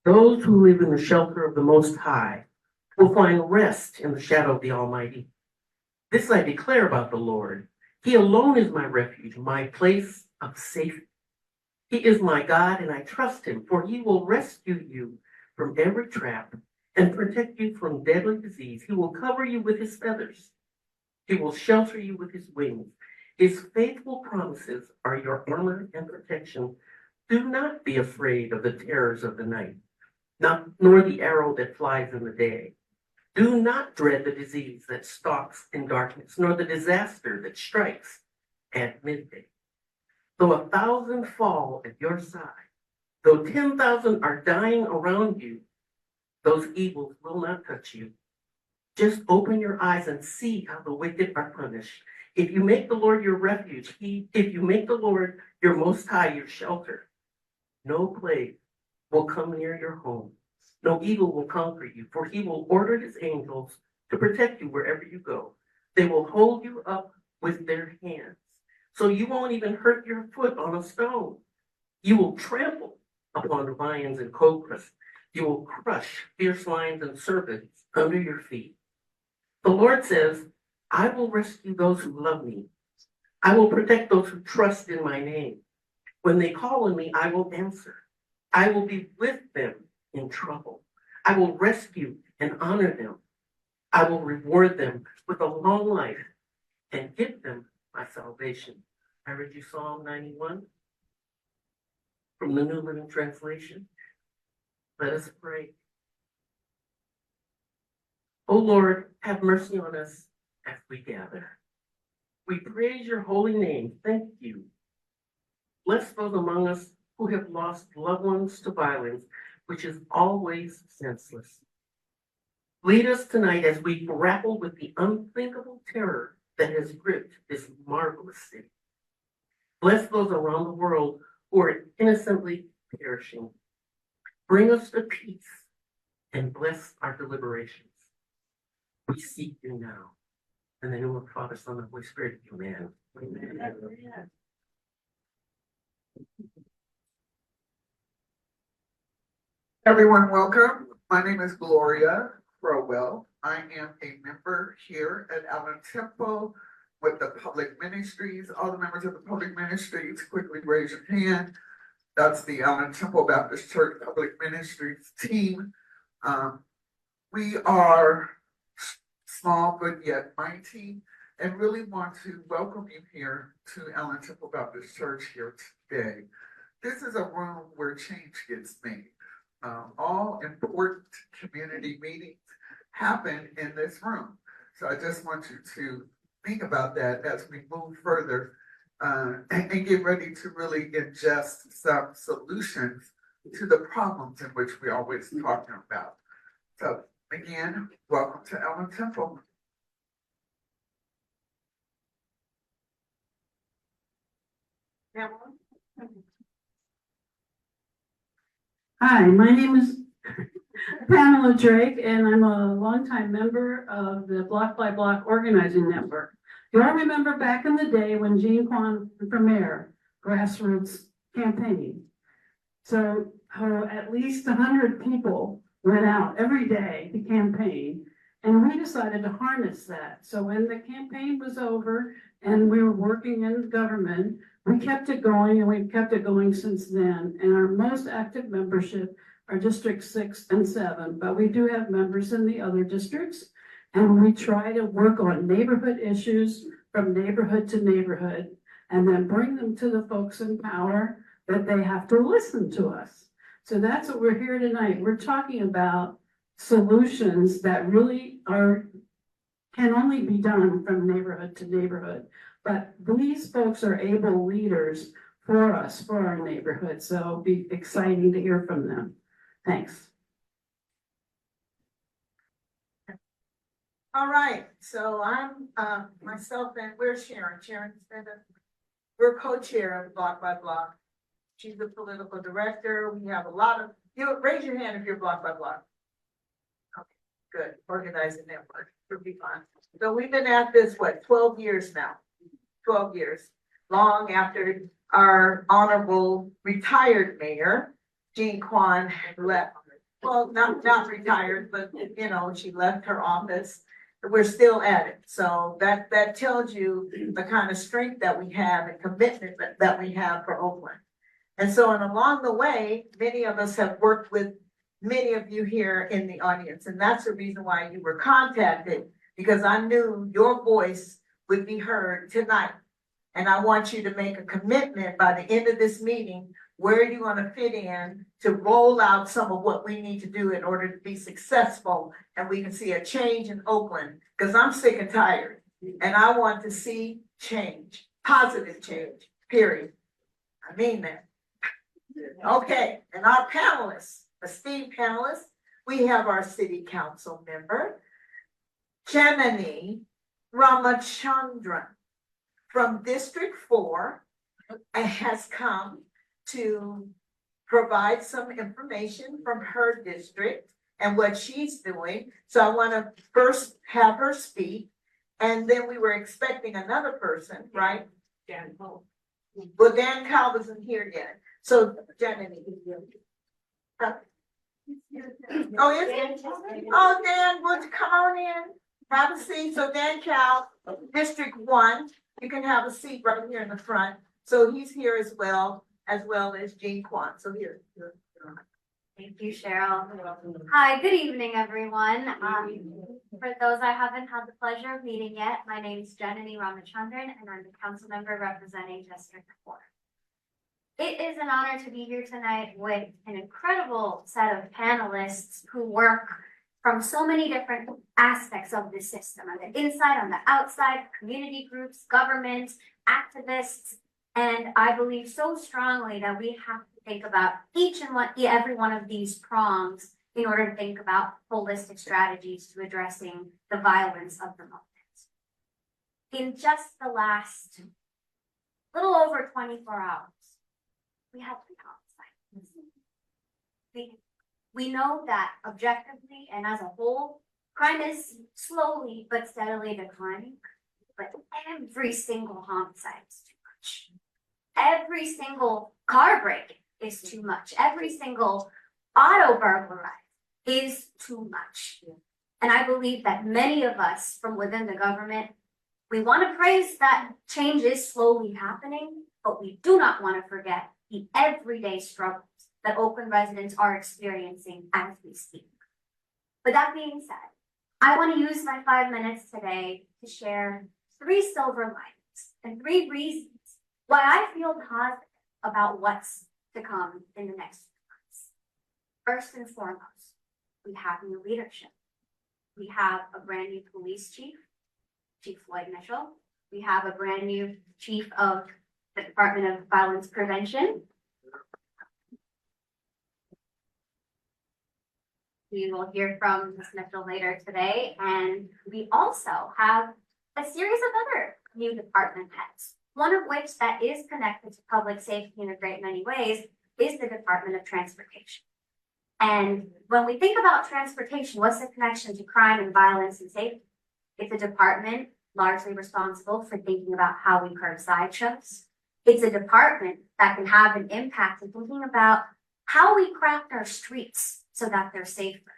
Those who live in the shelter of the Most High will find rest in the shadow of the Almighty. This I declare about the Lord. He alone is my refuge, my place of safety. He is my God, and I trust him, for he will rescue you from every trap and protect you from deadly disease. He will cover you with his feathers. He will shelter you with his wings. His faithful promises are your armor and protection. Do not be afraid of the terrors of the night, nor the arrow that flies in the day. Do not dread the disease that stalks in darkness, nor the disaster that strikes at midday. Though 1,000 fall at your side, though 10,000 are dying around you, those evils will not touch you. Just open your eyes and see how the wicked are punished. If you make the Lord your refuge, if you make the Lord your Most High your shelter, no plague will come near your home. No evil will conquer you, for he will order his angels to protect you wherever you go. They will hold you up with their hands, so you won't even hurt your foot on a stone. You will trample upon lions and cobras. You will crush fierce lions and serpents under your feet. The Lord says, I will rescue those who love me. I will protect those who trust in my name. When they call on me, I will answer. I will be with them in trouble. I will rescue and honor them. I will reward them with a long life and give them my salvation. I read you Psalm 91 from the New Living Translation. Let us pray. O Lord, have mercy on us as we gather. We praise your holy name. Thank you. Bless those among us who have lost loved ones to violence, which is always senseless. Lead us tonight as we grapple with the unthinkable terror that has gripped this marvelous city. Bless those around the world who are innocently perishing. Bring us to peace and bless our deliberations. We seek you now. In the name of the Father, Son, and Holy Spirit, amen. Amen. Everyone, welcome. My name is Gloria Crowell. I am a member here at Allen Temple with the Public Ministries. All the members of the Public Ministries, quickly raise your hand. That's the Allen Temple Baptist Church Public Ministries team. We are small but yet mighty, and really want to welcome you here to Allen Temple Baptist Church here today. This is a room where change gets made. All important community meetings happen in this room. So I just want you to think about that as we move further and get ready to really ingest some solutions to the problems in which we're always talking about. So again, welcome to Allen Temple. Hi, my name is Pamela Drake, and I'm a longtime member of the Block by Block Organizing Network. Do I remember back in the day when Jean Quan for mayor, grassroots campaign? So at least 100 people went out every day to campaign, and we decided to harness that. So when the campaign was over and we were working in government, we kept it going, and we've kept it going since then. And our most active membership are District 6 and 7, but we do have members in the other districts, and we try to work on neighborhood issues from neighborhood to neighborhood, and then bring them to the folks in power that they have to listen to us. So that's what we're here tonight. We're talking about solutions that really can only be done from neighborhood to neighborhood. But these folks are able leaders for us, for our neighborhood. So it'll be exciting to hear from them. Thanks. All right, so I'm myself and where's Sharon? Sharon's we're co-chair of Block by Block. She's the political director. We have a lot of, raise your hand if you're Block by Block. Okay, good, organizing network, it'll be fun. So we've been at this, 12 years now, 12 years, long after our honorable retired mayor, Jean Quan, had left well, not retired, but you know, she left her office. We're still at it. So that tells you the kind of strength that we have and commitment that we have for Oakland. And so, and along the way, many of us have worked with many of you here in the audience. And that's the reason why you were contacted, because I knew your voice would be heard tonight. And I want you to make a commitment by the end of this meeting, where you're going to fit in to roll out some of what we need to do in order to be successful. And we can see a change in Oakland, because I'm sick and tired. And I want to see change, positive change, period. I mean that. Okay, and our panelists, esteemed panelists, we have our city council member, Jacqueline Ramachandran from District 4, and has come to provide some information from her district and what she's doing. So I want to first have her speak, and then we were expecting another person, right? Dan Cole. Well, Dan Cole wasn't here yet. So Jacqueline. Oh, is it? Oh, Dan, would you come on in? Have a seat. So Dan Cal, District 1, you can have a seat right here in the front. So he's here as well as Jean Kwan. So here. Thank you, Cheryl. Hi, good evening, everyone. For those I haven't had the pleasure of meeting yet, my name is Jacqueline Ramachandran, and I'm the council member representing District 4. It is an honor to be here tonight with an incredible set of panelists who work from so many different aspects of the system, on the inside, on the outside, community groups, government, activists, and I believe so strongly that we have to think about every one of these prongs in order to think about holistic strategies to addressing the violence of the moment. In just the last little over 24 hours, we have 3 homicides. We know that objectively and as a whole, crime is slowly but steadily declining, but every single homicide is too much. Every single car break is too much. Every single auto burglary is too much. And I believe that many of us from within the government, we want to praise that change is slowly happening, but we do not want to forget the everyday struggles that Oakland residents are experiencing as we speak. With that being said, I want to use my 5 minutes today to share 3 silver linings and 3 reasons why I feel positive about what's to come in the next few months. First and foremost, we have new leadership. We have a brand new police chief, Chief Floyd Mitchell. We have a brand new chief of the Department of Violence Prevention. We will hear from Ms. Mitchell later today, and we also have a series of other new department heads, one of which that is connected to public safety in a great many ways is the Department of Transportation. And when we think about transportation, what's the connection to crime and violence and safety? It's a department largely responsible for thinking about how we curb sideshows. It's a department that can have an impact in thinking about how we craft our streets so that they're safer,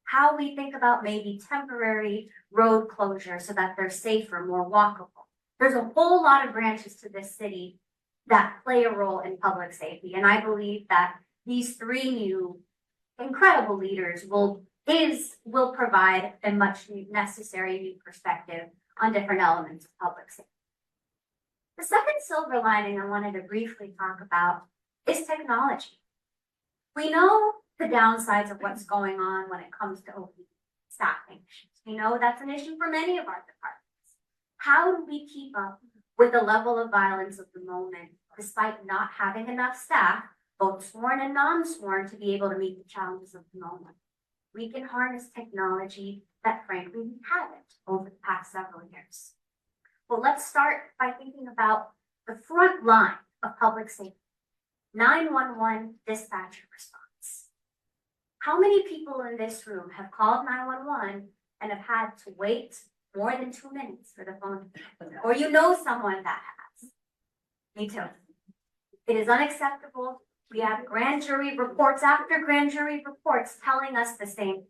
how we think about maybe temporary road closure so that they're safer, more walkable. There's a whole lot of branches to this city that play a role in public safety. And I believe that these 3 new incredible leaders will provide a much necessary new perspective on different elements of public safety. The second silver lining I wanted to briefly talk about is technology. We know the downsides of what's going on when it comes to OP staffing issues. We know that's an issue for many of our departments. How do we keep up with the level of violence of the moment despite not having enough staff, both sworn and non-sworn, to be able to meet the challenges of the moment? We can harness technology that frankly we haven't over the past several years. Well, let's start by thinking about the front line of public safety, 911 dispatcher response. How many people in this room have called 911 and have had to wait more than 2 minutes for the phone to be answered? Or you know someone that has? Me too. It is unacceptable. We have grand jury reports after grand jury reports telling us the same.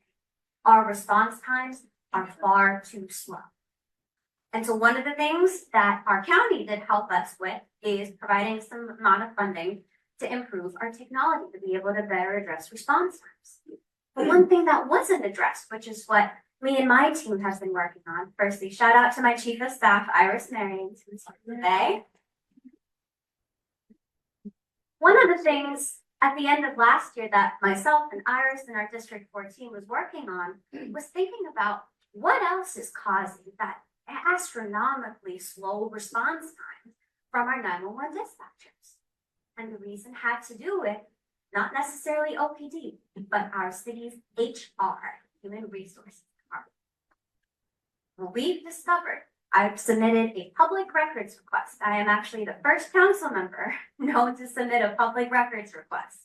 Our response times are far too slow. And so one of the things that our county did help us with is providing some amount of funding to improve our technology to be able to better address response times. But one thing that wasn't addressed, which is what me and my team has been working on. Firstly, shout out to my chief of staff, MaryAnn, who's here today. One of the things at the end of last year that myself and Iris and our District 14 was working on was thinking about what else is causing that astronomically slow response time from our 911 dispatchers. And the reason had to do with not necessarily OPD, but our city's HR, Human Resources Department. Well, we've discovered, I've submitted a public records request. I am actually the first council member known to submit a public records request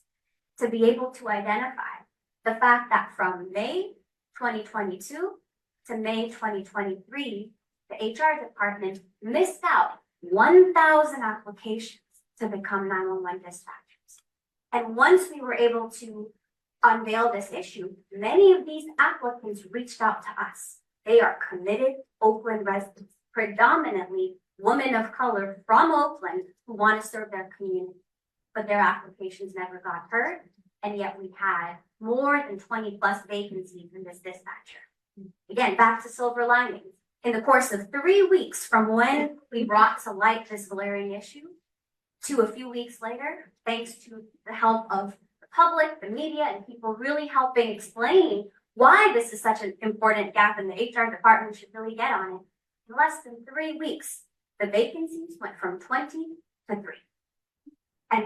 to be able to identify the fact that from May 2022 to May 2023, the HR department missed out 1,000 applications to become 911 dispatchers. And once we were able to unveil this issue, many of these applicants reached out to us. They are committed Oakland residents, predominantly women of color from Oakland who want to serve their community, but their applications never got heard. And yet we had more than 20 plus vacancies in this dispatcher. Again, back to silver linings. In the course of 3 weeks from when we brought to light this glaring issue to a few weeks later, thanks to the help of the public, the media, and people really helping explain why this is such an important gap and the HR department should really get on it. In less than 3 weeks, the vacancies went from 20 to 3. And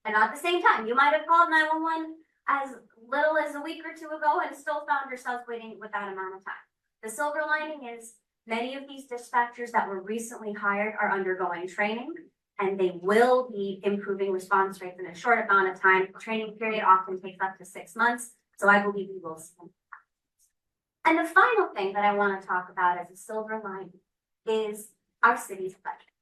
at the same time, you might have called 911 as little as a week or two ago and still found yourself waiting with that amount of time. The silver lining is many of these dispatchers that were recently hired are undergoing training, and they will be improving response rates in a short amount of time. The training period often takes up to 6 months, so I believe we will see. And the final thing that I want to talk about as a silver lining is our city's budget.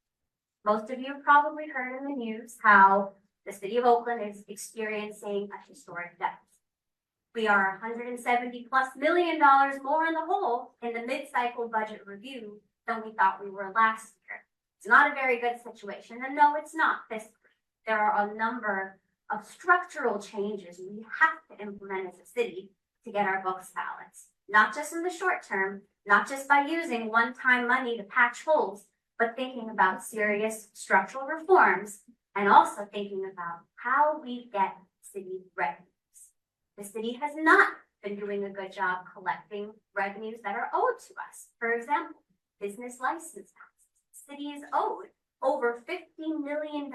Most of you have probably heard in the news how the city of Oakland is experiencing a historic debt. We are $170+ million more in the hole in the mid-cycle budget review than we thought we were last year. It's not a very good situation, and no, it's not fiscally. There are a number of structural changes we have to implement as a city to get our books balanced. Not just in the short term, not just by using one-time money to patch holes, but thinking about serious structural reforms and also thinking about how we get city revenues. The city has not been doing a good job collecting revenues that are owed to us. For example, business license taxes. The city is owed over $50 million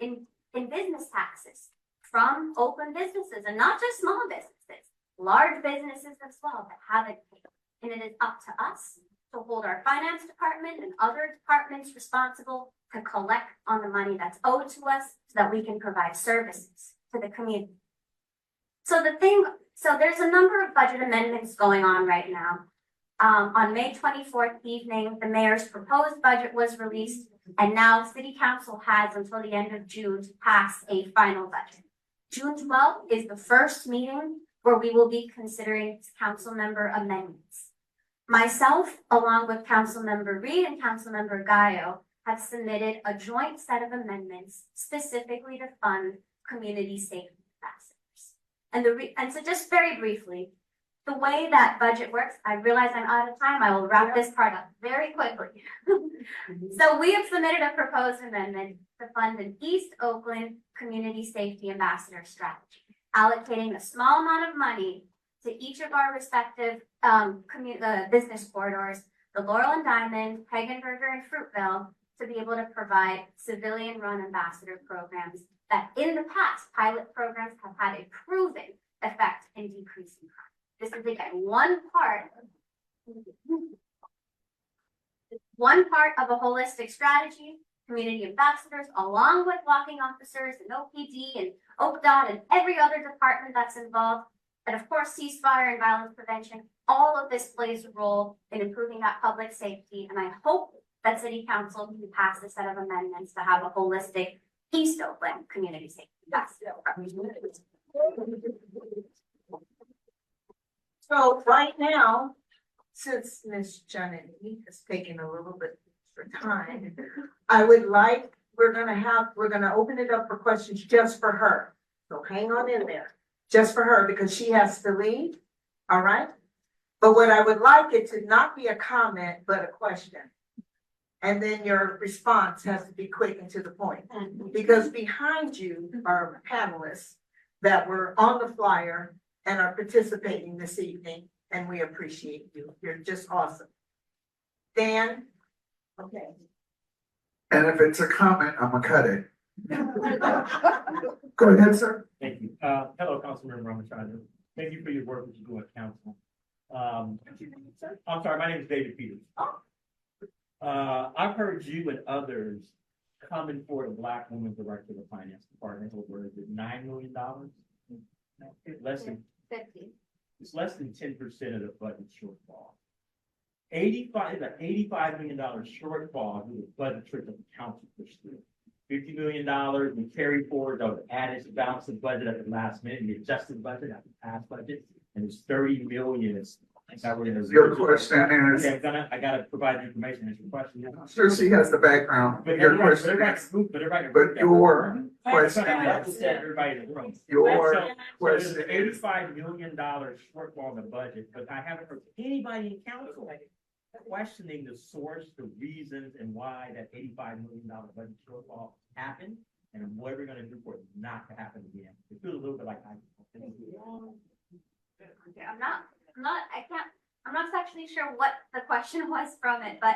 in business taxes from Oakland businesses, and not just small businesses, large businesses as well that haven't paid. And it is up to us to hold our finance department and other departments responsible to collect on the money that's owed to us so that we can provide services to the community. So there's a number of budget amendments going on right now. On May 24th evening, the mayor's proposed budget was released, and now City Council has until the end of June to pass a final budget. June 12th is the first meeting where we will be considering council member amendments. Myself, along with Councilmember Reed and Councilmember Gallo, have submitted a joint set of amendments specifically to fund community safety ambassadors. And so just very briefly, the way that budget works, I realize I'm out of time. I will wrap this part up very quickly. So we have submitted a proposed amendment to fund an East Oakland Community Safety Ambassador strategy, allocating a small amount of money to each of our respective business corridors, the Laurel and Diamond, Hagenberger, and Fruitville, to be able to provide civilian-run ambassador programs that in the past, pilot programs have had a proven effect in decreasing crime. This is again one part of a holistic strategy. Community ambassadors, along with walking officers and OPD and OCDOT and every other department that's involved, and of course ceasefire and violence prevention, all of this plays a role in improving that public safety. And I hope that City Council can pass a set of amendments to have a holistic East Oakland community safety Yes. So right now, since Ms. Janet has taken a little bit extra time, I would like, we're gonna open it up for questions just for her. So hang on in there, just for her, because she has to leave, all right? But what I would like it to not be a comment, but a question. And then your response has to be quick and to the point. Because behind you are panelists that were on the flyer and are participating this evening, and we appreciate you. You're just awesome. Dan? Okay. And if it's a comment, I'm gonna cut it. Go ahead, sir. Thank you. Hello, Councilmember Ramirez. Thank you for your work that you do at council. I'm sorry, my name is David Peters. I've heard you and others coming for the Black woman director of the finance department over, is it $9 million? Less than 50. It's less than 10% of the budget shortfall. $85 million shortfall due to budget trick that the council pushed through. $50 million in carry forward that was added to balance the budget at the last minute, the adjusted budget at the past budget, and it's $30 million. That we're gonna. Your question is, Okay, I gotta provide the information. It's your question. I'm sure she has the background. But Your everybody- question but is, everybody- but your question That's is, everybody in the room. your So there's question an is, $85 million shortfall in the budget, but I haven't heard anybody in council questioning the source, the reasons, and why that $85 million budget shortfall happened, and what we're gonna do for it not to happen again. It feels a little bit like I'm not actually sure what the question was from it, but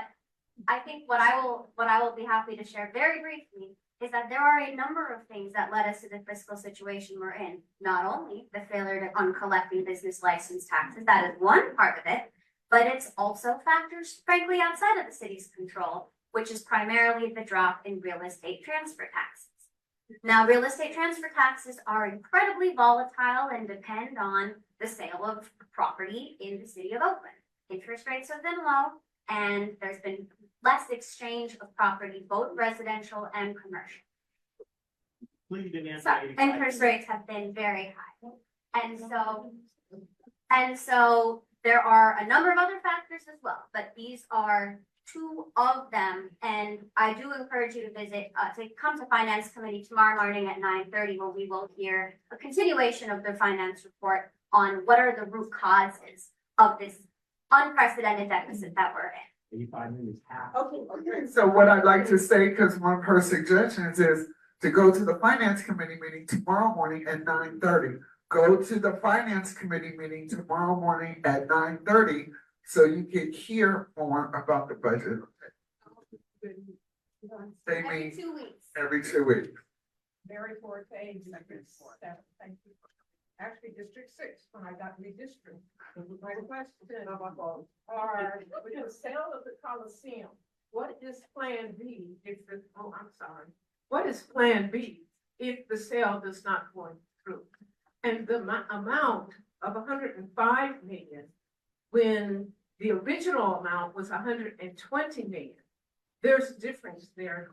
I think what I will be happy to share very briefly is that there are a number of things that led us to the fiscal situation we're in. Not only the failure on collecting business license taxes, that is one part of it, but it's also factors frankly outside of the city's control, which is primarily the drop in real estate transfer taxes. Now, real estate transfer taxes are incredibly volatile and depend on the sale of property in the city of Oakland. Interest rates have been low, and there's been less exchange of property, both residential and commercial. Please didn't answer. So 85. interest rates have been very high. And so there are a number of other factors as well, but these are two of them. And I do encourage you to visit, to come to Finance Committee tomorrow morning at 9:30, where we will hear a continuation of the finance report on what are the root causes of this unprecedented deficit that we're in. 85 million is half. okay, so what I'd like to say, because one of her suggestions is to go to the finance committee meeting tomorrow morning at 9:30. Go to the finance committee meeting tomorrow morning at 9:30, so you can hear more about the budget. They Every meet 2 weeks. every 2 weeks. Mary Forte, District 7, thank you. Actually, District 6, when I got redistricted. My question are, with the sale of the Coliseum, what is Plan B if the, what is Plan B if the sale does not go through? And the amount of 105 million, when the original amount was 120 million. There's a difference there.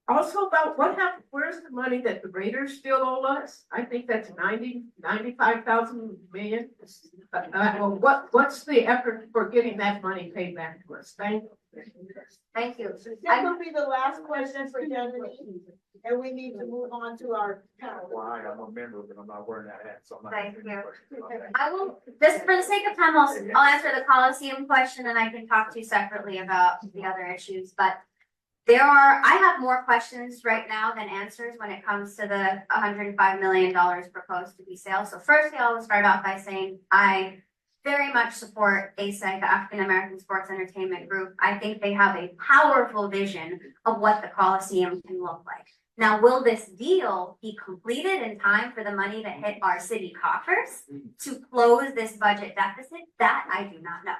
Also about what happened, where's the money that the Raiders still owe us? I think that's 95,000 million. What's the effort for getting that money paid back to us? Thank you. Thank you. That will be the last question for Jacqueline, and we need to move on to our panel. Why I'm a member, but I'm not wearing that hat, so I'm not. Thank answering the question. I will, just for the sake of time, I'll answer the Coliseum question, and I can talk to you separately about the other issues, but I have more questions right now than answers when it comes to the $105 million proposed to be sale. So firstly, I'll start off by saying I very much support ASEG, the African American Sports Entertainment Group. I think they have a powerful vision of what the Coliseum can look like. Now, will this deal be completed in time for the money to hit our city coffers to close this budget deficit? That I do not know.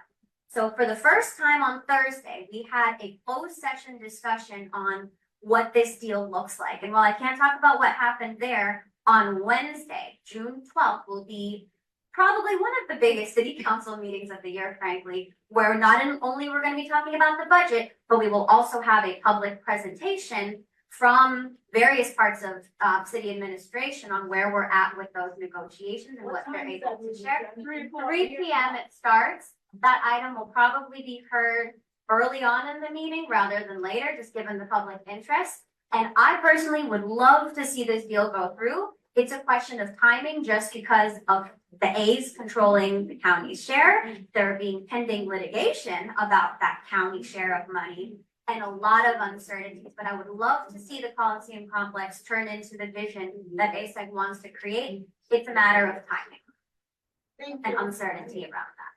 So for the first time on Thursday, we had a closed session discussion on what this deal looks like. And while I can't talk about what happened there, on Wednesday, June 12th, will be probably one of the biggest city council meetings of the year, frankly, where not only we're going to be talking about the budget, but we will also have a public presentation from various parts of city administration on where we're at with those negotiations and what they're able to share. 3 p.m. it starts. That item will probably be heard early on in the meeting rather than later, just given the public interest. And I personally would love to see this deal go through. It's a question of timing just because of the A's controlling the county's share. There being pending litigation about that county share of money and a lot of uncertainties. But I would love to see the Coliseum complex turn into the vision that ASEG wants to create. It's a matter of timing and uncertainty around that.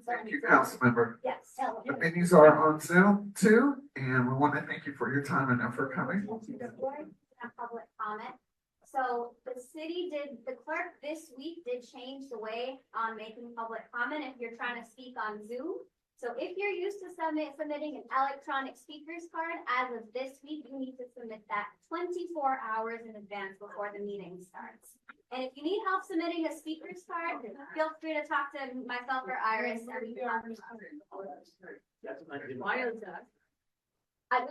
Thank you, Councilmember. Yes. The meetings are on Zoom too, and we want to thank you for your time and effort coming. Public comment. So the clerk this week did change the way on making public comment if you're trying to speak on Zoom. So if you're used to submitting an electronic speaker's card, as of this week, you need to submit that 24 hours in advance before the meeting starts. And if you need help submitting a speaker's card, feel free to talk to myself or Iris. It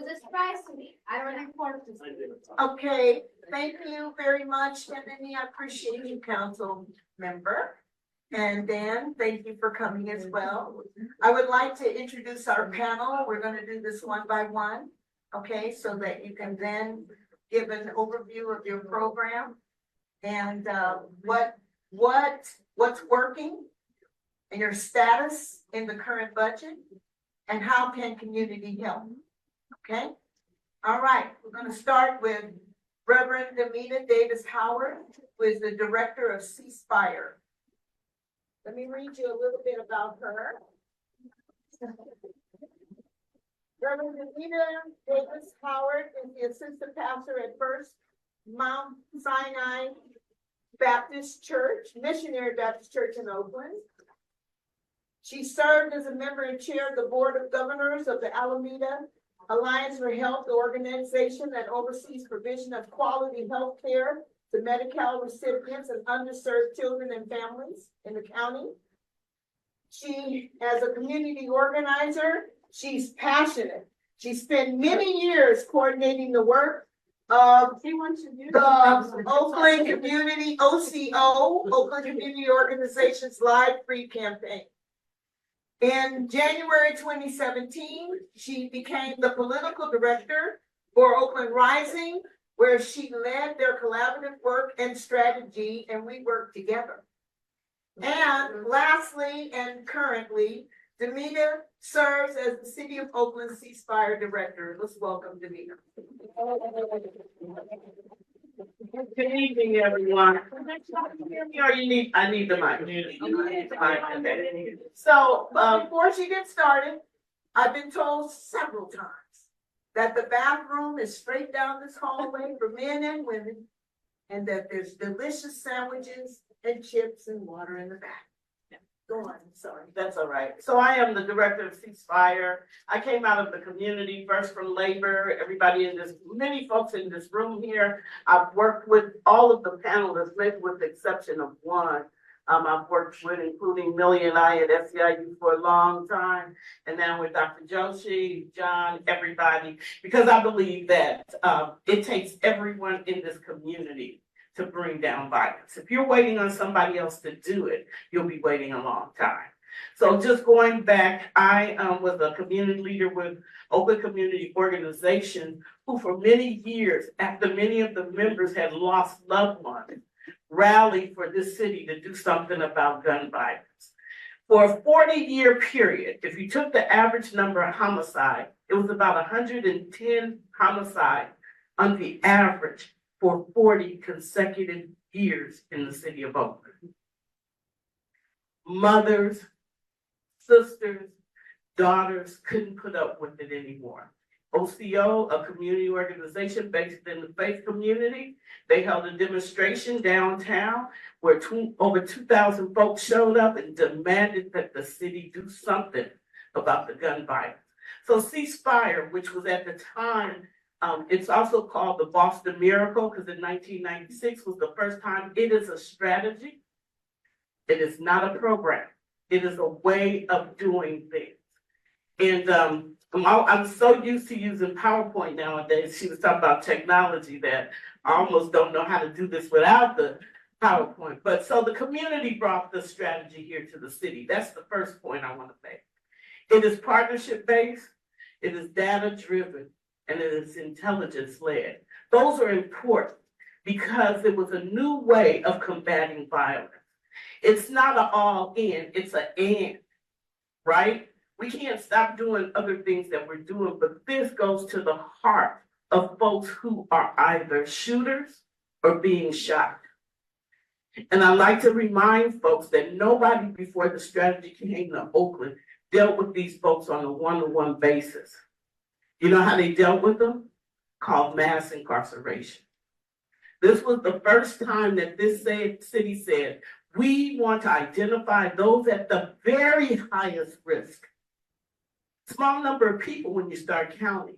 was a surprise to me. I don't know. Okay, thank you very much, Tiffany. I appreciate you, council member. And Dan, thank you for coming as well. I would like to introduce our panel. We're going to do this one by one, okay, so that you can then give an overview of your program and what's working and your status in the current budget and how can community help. Okay, all right, we're going to start with Reverend Demita Davis Howard, who is the director of Ceasefire. Let me read you a little bit about her. Reverend Demita Davis Howard is the assistant pastor at First Mount Sinai Baptist Church, Missionary Baptist Church in Oakland. She served as a member and chair of the Board of Governors of the Alameda Alliance for Health, the organization that oversees provision of quality health care to Medi-Cal recipients and underserved children and families in the county. She, as a community organizer, she's passionate. She spent many years coordinating the work of the Oakland Community, OCO, Oakland Community Organization's Live Free campaign. In January 2017, she became the political director for Oakland Rising, where she led their collaborative work and strategy, and we worked together. And lastly, and currently, Demita serves as the City of Oakland Ceasefire Director. Let's welcome Demita. Good evening, everyone. Or I need the mic. Okay. So, Before she gets started, I've been told several times that the bathroom is straight down this hallway for men and women, and that there's delicious sandwiches and chips and water in the back. Go on, sorry. that's all right. So I am the director of Ceasefire. I came out of the community, first from labor. Many folks in this room here. I've worked with all of the panelists, maybe with the exception of one. I've worked with, including Millie and I at SEIU for a long time, and now with Dr. Joshi, John, everybody, because I believe that it takes everyone in this community to bring down violence. If you're waiting on somebody else to do it, you'll be waiting a long time. So just going back, I was a community leader with Oakland Community Organization, who for many years, after many of the members had lost loved ones, rallied for this city to do something about gun violence. For a 40-year period, if you took the average number of homicide, it was about 110 homicides on the average for 40 consecutive years in the city of Oakland. Mothers, sisters, daughters couldn't put up with it anymore. OCO, a community organization based in the faith community, they held a demonstration downtown where over 2,000 folks showed up and demanded that the city do something about the gun violence. So Ceasefire, which was at the time, it's also called the Boston Miracle, because in 1996 was the first time. It is a strategy. It is not a program. It is a way of doing things. And I'm so used to using PowerPoint nowadays. She was talking about technology that I almost don't know how to do this without the PowerPoint. But so the community brought the strategy here to the city. That's the first point I want to make. It is partnership based, it is data driven, and it is intelligence led. Those are important because it was a new way of combating violence. It's not an all in, it's an and, right? We can't stop doing other things that we're doing, but this goes to the heart of folks who are either shooters or being shot. And I like to remind folks that nobody before the strategy came to Oakland dealt with these folks on a one-to-one basis. You know how they dealt with them? Called mass incarceration. This was the first time that this city said, we want to identify those at the very highest risk. Small number of people when you start counting.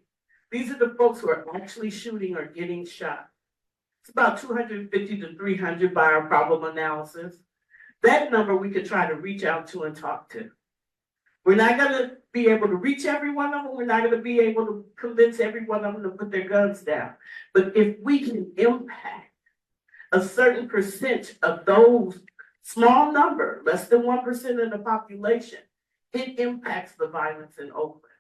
These are the folks who are actually shooting or getting shot. It's about 250 to 300 by our problem analysis. That number we could try to reach out to and talk to. We're not going to be able to reach every one of them. We're not going to be able to convince every one of them to put their guns down. But if we can impact a certain percent of those small number, less than 1% of the population, it impacts the violence in Oakland.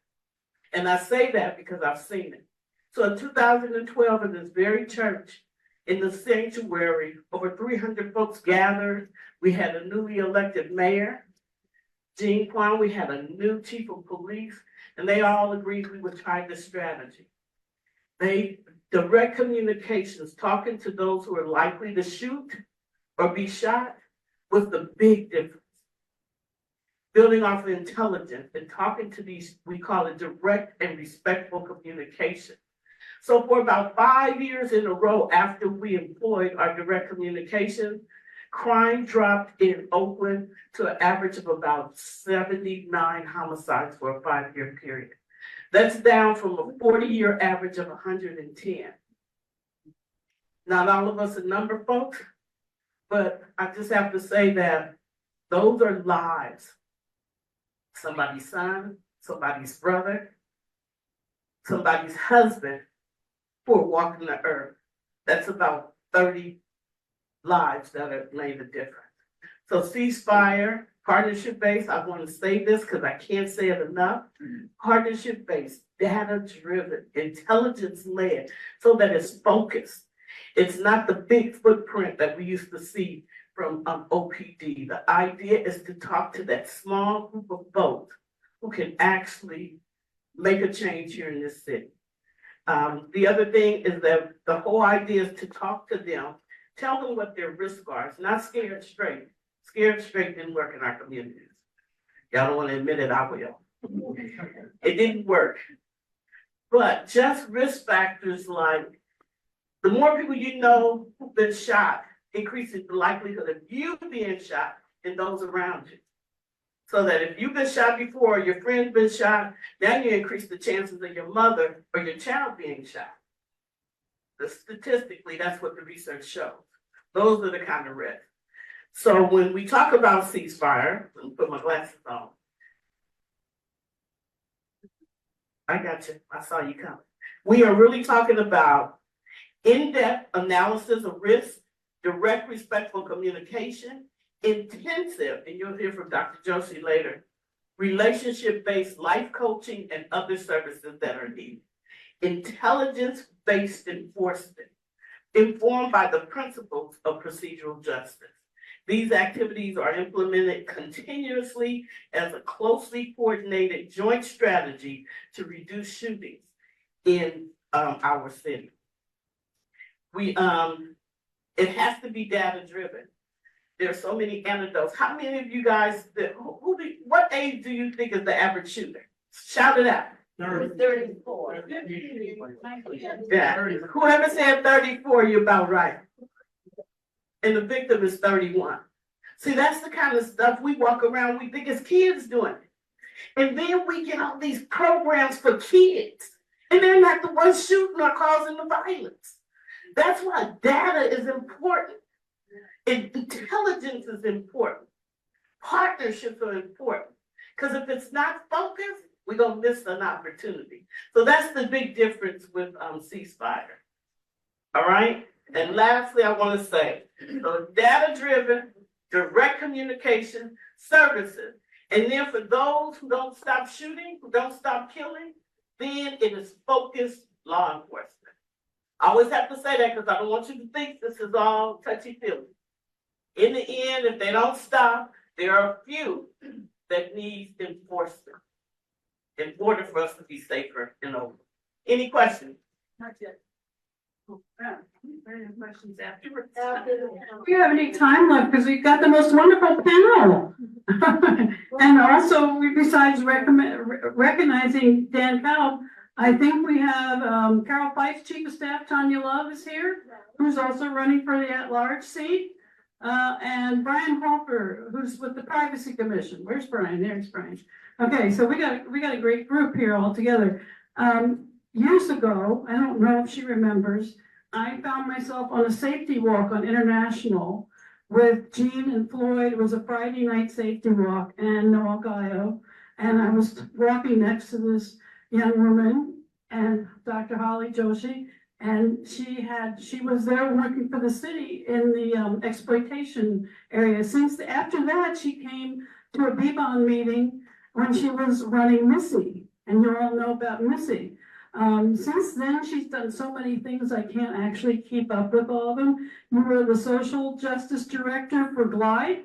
And I say that because I've seen it. So in 2012, in this very church, in the sanctuary, over 300 folks gathered. We had a newly elected mayor, Jean Kwan. We had a new chief of police, and they all agreed we would try this strategy. They direct communications, talking to those who are likely to shoot or be shot, was the big difference. Building off of intelligence and talking to these, we call it direct and respectful communication. So for about 5 years in a row after we employed our direct communication, crime dropped in Oakland to an average of about 79 homicides for a 5-year period. That's down from a 40-year average of 110. Not all of us are number folks, but I just have to say that those are lives. Somebody's son, somebody's brother, somebody's husband who are walking the earth. That's about 30 lives that have made a difference. So ceasefire, partnership-based, I want to say this because I can't say it enough. Partnership-based, data-driven, intelligence-led, so that it's focused. It's not the big footprint that we used to see from OPD. The idea is to talk to that small group of folks who can actually make a change here in this city. The other thing is that the whole idea is to talk to them, tell them what their risks are. It's not scared straight. Scared straight didn't work in our communities. Y'all don't want to admit it, I will. It didn't work. But just risk factors like the more people you know who've been shot increases the likelihood of you being shot and those around you. So that if you've been shot before, your friend's been shot, now you increase the chances of your mother or your child being shot. Statistically, that's what the research shows. Those are the kind of risks. So when we talk about ceasefire, let me put my glasses on. I got you. I saw you coming. We are really talking about in-depth analysis of risk, direct, respectful communication, intensive, and you'll hear from Dr. Joshi later, relationship-based life coaching and other services that are needed. Intelligence-based enforcement, informed by the principles of procedural justice. These activities are implemented continuously as a closely coordinated joint strategy to reduce shootings in our city. It has to be data-driven. There are so many anecdotes. How many of you guys, what age do you think is the average shooter? Shout it out. 34. Yeah. Whoever said 34, you're about right. And the victim is 31. See, that's the kind of stuff we walk around, we think it's kids doing it. And then we get all these programs for kids, and they're not the ones shooting or causing the violence. That's why data is important. Intelligence is important. Partnerships are important. Because if it's not focused, we're gonna miss an opportunity. So that's the big difference with ceasefire. All right? And lastly, I wanna say, so data-driven, direct communication services. And then for those who don't stop shooting, who don't stop killing, then it is focused law enforcement. I always have to say that because I don't want you to think this is all touchy-feely. In the end, if they don't stop, there are a few that need enforcement in order for us to be safer in Oakland. Any questions? Not yet. Any questions afterwards? We have any time left because we've got the most wonderful panel. And also, besides recognizing Dan Cowell, I think we have Carol Fife's Chief of Staff, Tanya Love, is here, who's also running for the at-large seat. And Brian Hofer, who's with the Privacy Commission. Where's Brian? There's Brian. Okay, so we got a great group here all together. Years ago, I don't know if she remembers, I found myself on a safety walk on International with Jean and Floyd. It was a Friday night safety walk, and Noel Gallo. And I was walking next to this young woman and Dr. Holly Joshi, and she was there working for the city in the exploitation area. After that, she came to a B-Bond meeting when she was running Missy, and you all know about Missy. Since then, she's done so many things, I can't actually keep up with all of them. You were the social justice director for Glide,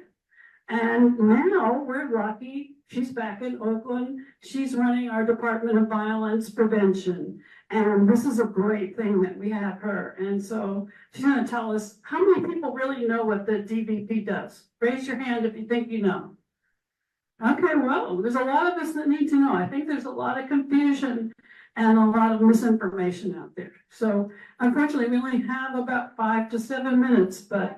and now we're lucky. She's back in Oakland. She's running our Department of Violence Prevention. And this is a great thing that we have her. And so she's going to tell us how many people really know what the DVP does. Raise your hand if you think you know. Okay, well, there's a lot of us that need to know. I think there's a lot of confusion and a lot of misinformation out there. So unfortunately, we only have about 5 to 7 minutes, but.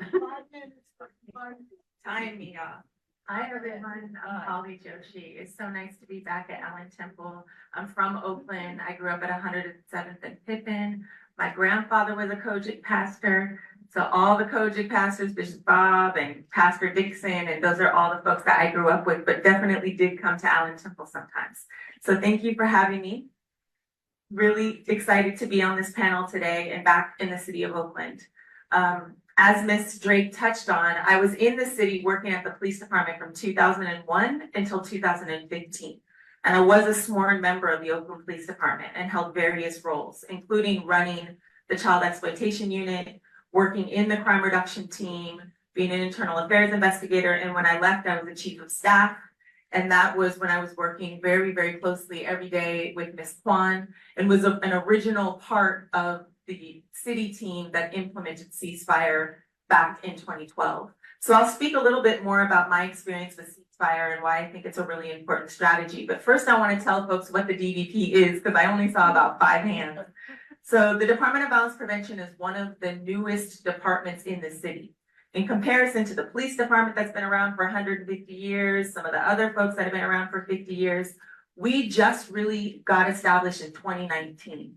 Time me up. Hi everyone, I'm Holly Joshi. It's so nice to be back at Allen Temple. I'm from Oakland. I grew up at 107th and Pippin. My grandfather was a Kojic pastor. So all the Kojic pastors, Bishop Bob and Pastor Dixon, and those are all the folks that I grew up with, but definitely did come to Allen Temple sometimes. So thank you for having me. Really excited to be on this panel today and back in the city of Oakland. As Ms. Drake touched on, I was in the city working at the police department from 2001 until 2015. And I was a sworn member of the Oakland Police Department and held various roles, including running the child exploitation unit, working in the crime reduction team, being an internal affairs investigator. And when I left, I was the chief of staff. And that was when I was working very, very closely every day with Ms. Kwan and was an original part of the city team that implemented ceasefire back in 2012. So I'll speak a little bit more about my experience with ceasefire and why I think it's a really important strategy. But first I want to tell folks what the DVP is, because I only saw about 5 hands. So the Department of Violence Prevention is one of the newest departments in the city. In comparison to the police department that's been around for 150 years, some of the other folks that have been around for 50 years, we just really got established in 2019.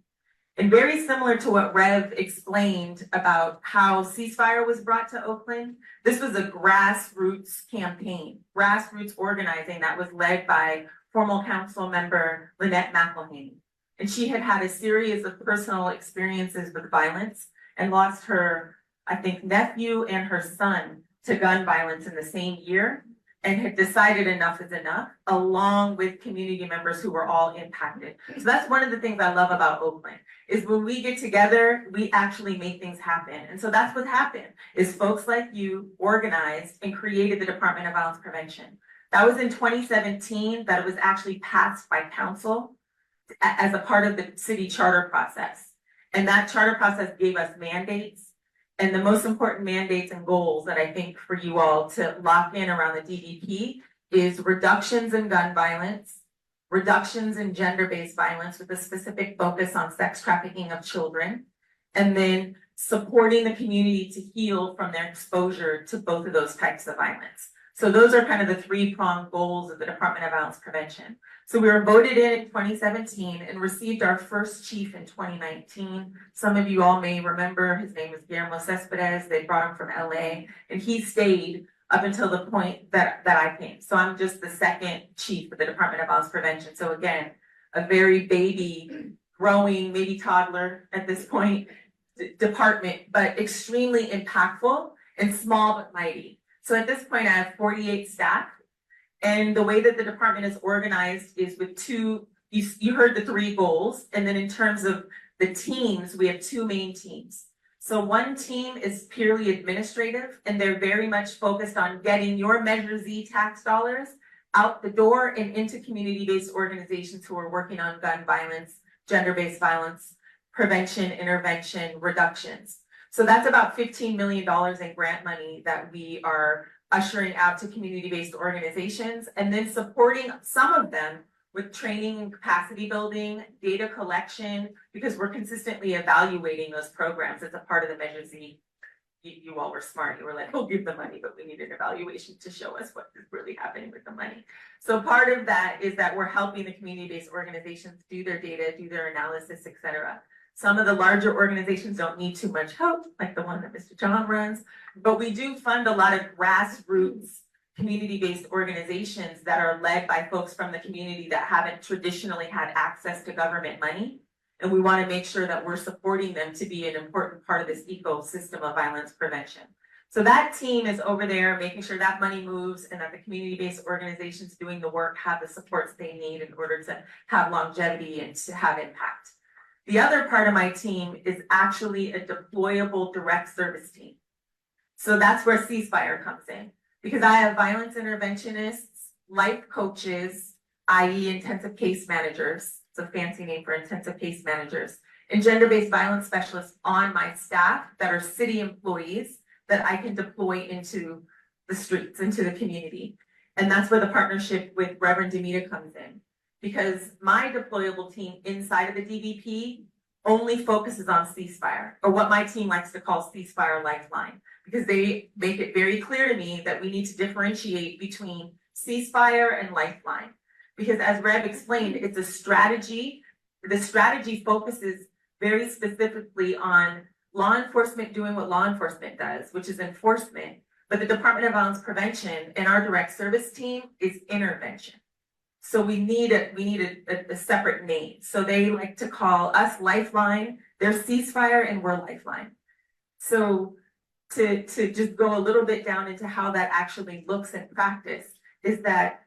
And very similar to what Rev explained about how ceasefire was brought to Oakland, this was a grassroots campaign, grassroots organizing that was led by former council member Lynette McElhaney. And she had had a series of personal experiences with violence and lost her, I think, nephew and her son to gun violence in the same year, and had decided enough is enough, along with community members who were all impacted. So that's one of the things I love about Oakland, is when we get together, we actually make things happen. And so that's what happened, is folks like you organized and created the Department of Violence Prevention. That was in 2017 that it was actually passed by council as a part of the city charter process. And that charter process gave us mandates. And the most important mandates and goals that I think for you all to lock in around the DVP is reductions in gun violence, reductions in gender-based violence with a specific focus on sex trafficking of children, and then supporting the community to heal from their exposure to both of those types of violence. So those are kind of the 3-pronged goals of the Department of Violence Prevention. So we were voted in 2017 and received our first chief in 2019. Some of you all may remember, his name is Guillermo Cespedes. They brought him from LA, and he stayed up until the point that I came. So I'm just the second chief of the Department of Violence Prevention. So again, a very baby, growing, maybe toddler at this point, department, but extremely impactful and small but mighty. So at this point, I have 48 staff. And the way that the department is organized is with you heard the 3 goals. And then in terms of the teams, we have 2 main teams. So one team is purely administrative, and they're very much focused on getting your Measure Z tax dollars out the door and into community-based organizations who are working on gun violence, gender-based violence, prevention, intervention, reductions. So that's about $15 million in grant money that we are ushering out to community-based organizations, and then supporting some of them with training and capacity building, data collection, because we're consistently evaluating those programs as a part of the Measure Z. You all were smart. You were like, we'll give the money, but we need an evaluation to show us what is really happening with the money. So part of that is that we're helping the community-based organizations do their data, do their analysis, et cetera. Some of the larger organizations don't need too much help, like the one that Mr. John runs, but we do fund a lot of grassroots community-based organizations that are led by folks from the community that haven't traditionally had access to government money. And we want to make sure that we're supporting them to be an important part of this ecosystem of violence prevention. So that team is over there making sure that money moves and that the community-based organizations doing the work have the supports they need in order to have longevity and to have impact. The other part of my team is actually a deployable direct service team. So that's where Ceasefire comes in. Because I have violence interventionists, life coaches, i.e. intensive case managers, it's a fancy name for intensive case managers, and gender-based violence specialists on my staff that are city employees that I can deploy into the streets, into the community. And that's where the partnership with Reverend Dept comes in. Because my deployable team inside of the DVP only focuses on ceasefire, or what my team likes to call ceasefire lifeline, because they make it very clear to me that we need to differentiate between ceasefire and lifeline. Because as Rev explained, it's a strategy. The strategy focuses very specifically on law enforcement doing what law enforcement does, which is enforcement. But the Department of Violence Prevention and our direct service team is intervention. So we need a separate name. So they like to call us Lifeline, they're Ceasefire, and we're Lifeline. So to just go a little bit down into how that actually looks in practice is that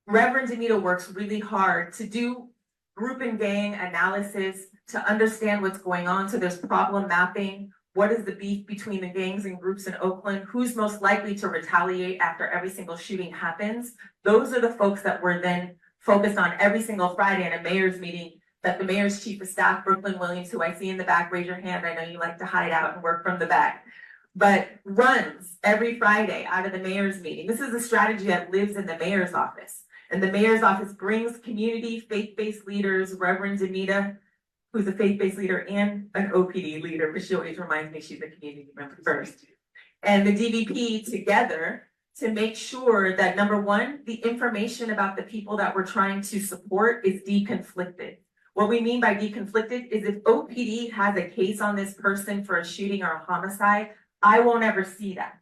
Reverend Dept works really hard to do group and gang analysis to understand what's going on. So there's problem mapping. What is the beef between the gangs and groups in Oakland? Who's most likely to retaliate after every single shooting happens? Those are the folks that we're then focused on every single Friday in a mayor's meeting that the mayor's chief of staff, Brooklyn Williams, who I see in the back, raise your hand. I know you like to hide out and work from the back, but runs every Friday out of the mayor's meeting. This is a strategy that lives in the mayor's office. And the mayor's office brings community faith-based leaders, Reverend Dept, who's a faith-based leader and an OPD leader, but she always reminds me she's a community member first. And the DVP together to make sure that, number one, the information about the people that we're trying to support is deconflicted. What we mean by deconflicted is if OPD has a case on this person for a shooting or a homicide, I won't ever see that.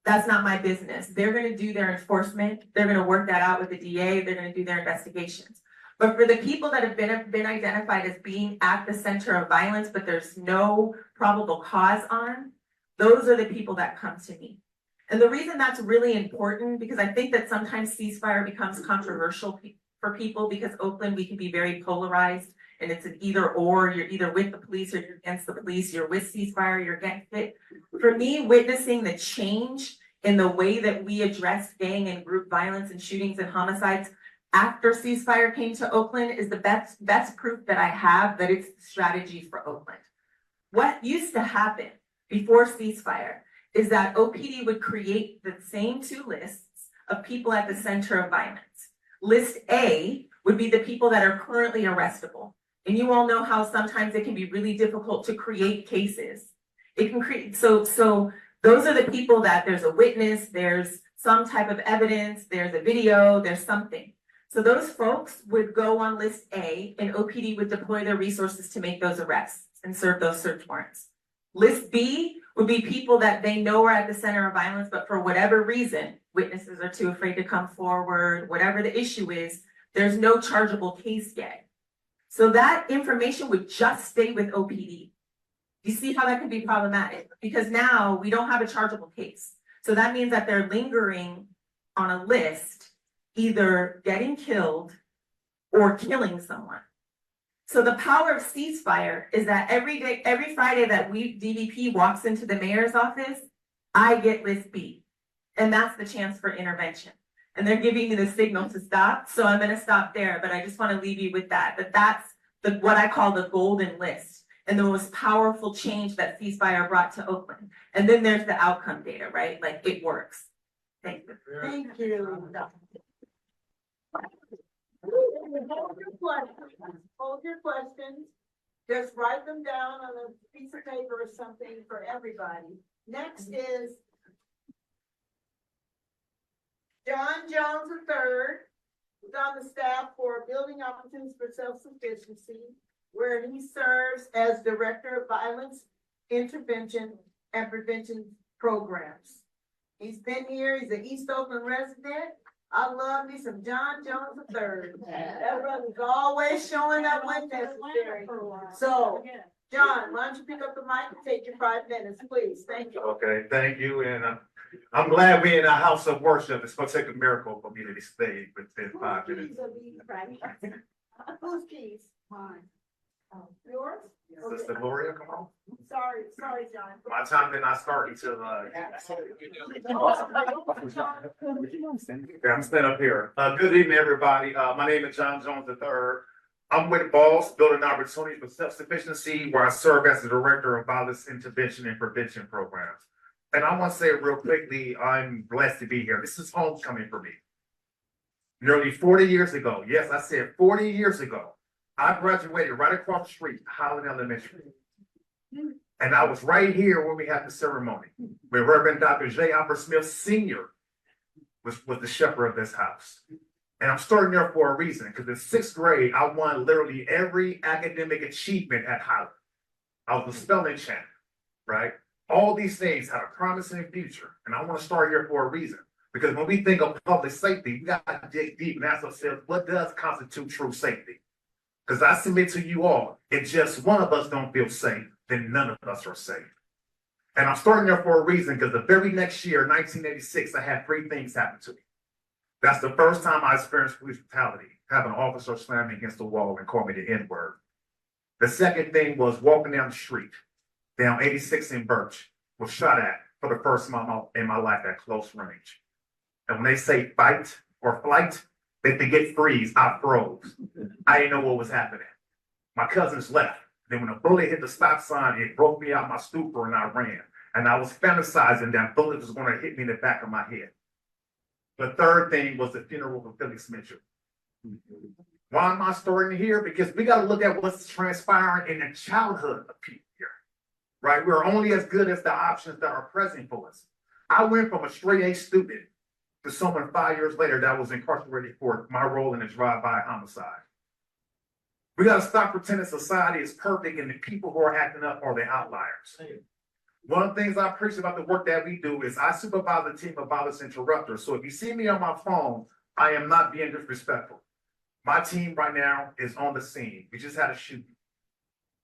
That's not my business. They're gonna do their enforcement. They're gonna work that out with the DA. They're gonna do their investigations. But for the people that have been identified as being at the center of violence, but there's no probable cause on, those are the people that come to me. And the reason that's really important, because I think that sometimes ceasefire becomes controversial for people, because Oakland, we can be very polarized and it's an either or. You're either with the police or you're against the police. You're with ceasefire, you're against it. For me, witnessing the change in the way that we address gang and group violence and shootings and homicides after ceasefire came to Oakland is the best proof that I have that it's the strategy for Oakland. What used to happen before ceasefire is that OPD would create the same 2 lists of people at the center of violence. List A would be the people that are currently arrestable. And you all know how sometimes it can be really difficult to create cases. It can create, so those are the people that there's a witness, there's some type of evidence, there's a video, there's something. So those folks would go on list A and OPD would deploy their resources to make those arrests and serve those search warrants. List B would be people that they know are at the center of violence, but for whatever reason, witnesses are too afraid to come forward, whatever the issue is, there's no chargeable case yet. So that information would just stay with OPD. You see how that could be problematic? Because now we don't have a chargeable case. So that means that they're lingering on a list, either getting killed or killing someone. So the power of ceasefire is that every day, every Friday that DVP walks into the mayor's office, I get list B. And that's the chance for intervention. And they're giving me the signal to stop. So I'm gonna stop there, but I just wanna leave you with that. But that's what I call the golden list and the most powerful change that ceasefire brought to Oakland. And then there's the outcome data, right? Like it works. Thank you. Thank you. Hold your questions. Just write them down on a piece of paper or something for everybody. Next is John Jones III, who's on the staff for Building Opportunities for Self-Sufficiency, where he serves as Director of Violence Intervention and Prevention Programs. He's been here, he's an East Oakland resident. I love me some John Jones III. That brother's always showing up when necessary. So, John, why don't you pick up the mic and take your 5 minutes, please? Thank you. Okay, thank you, and I'm glad we're in a house of worship. It's gonna take a miracle for me to stay within 5 minutes. Whose keys? Mine. Yours? Sister Gloria, come on. Sorry, John. My time did not start until, okay, I'm standing up here. Good evening, everybody. My name is John Jones III. I'm with BOSS, Building Opportunities for Self-Sufficiency, where I serve as the Director of Violence Intervention and Prevention Programs. And I want to say real quickly, I'm blessed to be here. This is homecoming for me. Nearly 40 years ago, yes, I said 40 years ago, I graduated right across the street, Highland Elementary. And I was right here when we had the ceremony, where Reverend Dr. J. Alfred Smith Sr. was the shepherd of this house. And I'm starting there for a reason, because in 6th grade, I won literally every academic achievement at Highland. I was the spelling champ, right? All these things had a promising future. And I want to start here for a reason. Because when we think of public safety, we got to dig deep and ask ourselves, what does constitute true safety? Because I submit to you all, if just one of us don't feel safe, then none of us are safe. And I'm starting there for a reason, because the very next year, 1986, I had 3 things happen to me. That's the first time I experienced police brutality, having an officer slam me against the wall and call me the N-word. The second thing was walking down the street, down 86 in Birch, was shot at for the first time in my life at close range. And when they say fight or flight, they forget freeze, I froze. I didn't know what was happening. My cousins left. Then when a bullet hit the stop sign, it broke me out my stupor and I ran. And I was fantasizing that bullet was going to hit me in the back of my head. The third thing was the funeral for Felix Mitchell. Why am I starting here? Because we got to look at what's transpiring in the childhood of people here, right? We're only as good as the options that are present for us. I went from a straight A student to someone 5 years later that was incarcerated for my role in a drive-by homicide. We got to stop pretending society is perfect and the people who are acting up are the outliers. One of the things I appreciate about the work that we do is I supervise a team of violence interrupters. So if you see me on my phone, I am not being disrespectful. My team right now is on the scene. We just had a shooting.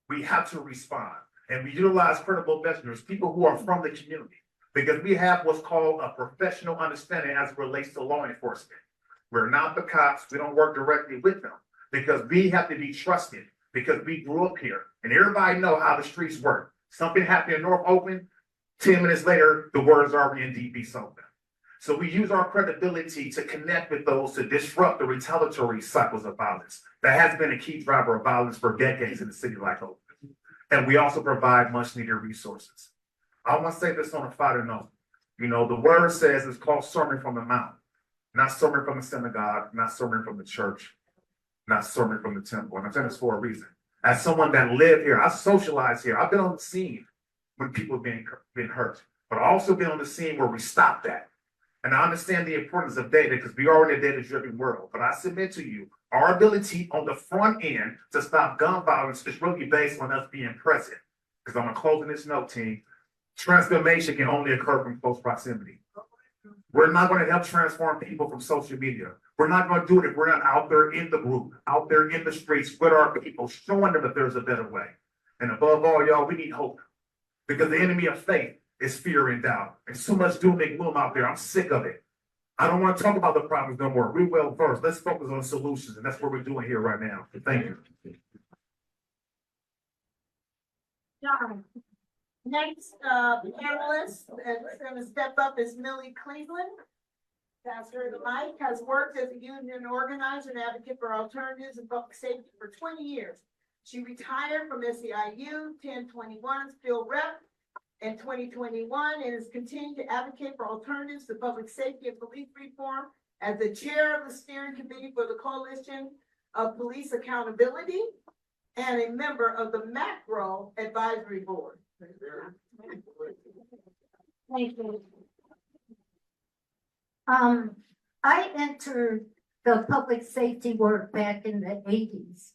We have to respond. And we utilize credible measures, people who are from the community, because we have what's called a professional understanding as it relates to law enforcement. We're not the cops. We don't work directly with them because we have to be trusted because we grew up here and everybody know how the streets work. Something happened in North Oakland, 10 minutes later, the word is already in DB's Oakland. So we use our credibility to connect with those to disrupt the retaliatory cycles of violence. That has been a key driver of violence for decades in a city like Oakland. And we also provide much needed resources. I want to say this on a fighter note. You know, the word says it's called sermon from the mount, not sermon from the synagogue, not sermon from the church, not sermon from the temple. And I'm saying this for a reason. As someone that lived here, I socialized here. I've been on the scene when people have been hurt, but I've also been on the scene where we stopped that. And I understand the importance of data because we are in a data-driven world. But I submit to you, our ability on the front end to stop gun violence is really based on us being present. Because I'm going to close in this note, team. Transformation can only occur from close proximity. We're not gonna help transform people from social media. We're not gonna do it if we're not out there in the group, out there in the streets with our people, showing them that there's a better way. And above all, y'all, we need hope. Because the enemy of faith is fear and doubt. And so much doom and gloom out there. I'm sick of it. I don't want to talk about the problems no more. We will first. Let's focus on solutions. And that's what we're doing here right now. Thank you. Next, panelist that's gonna step up is Millie Cleveland. Pastor Mike has worked as a union organizer and advocate for alternatives in public safety for 20 years. She retired from SEIU 1021 field rep in 2021 and has continued to advocate for alternatives to public safety and police reform as the chair of the steering committee for the Coalition of Police Accountability and a member of the Macro Advisory Board. Thank you. I entered the public safety work back in the 80s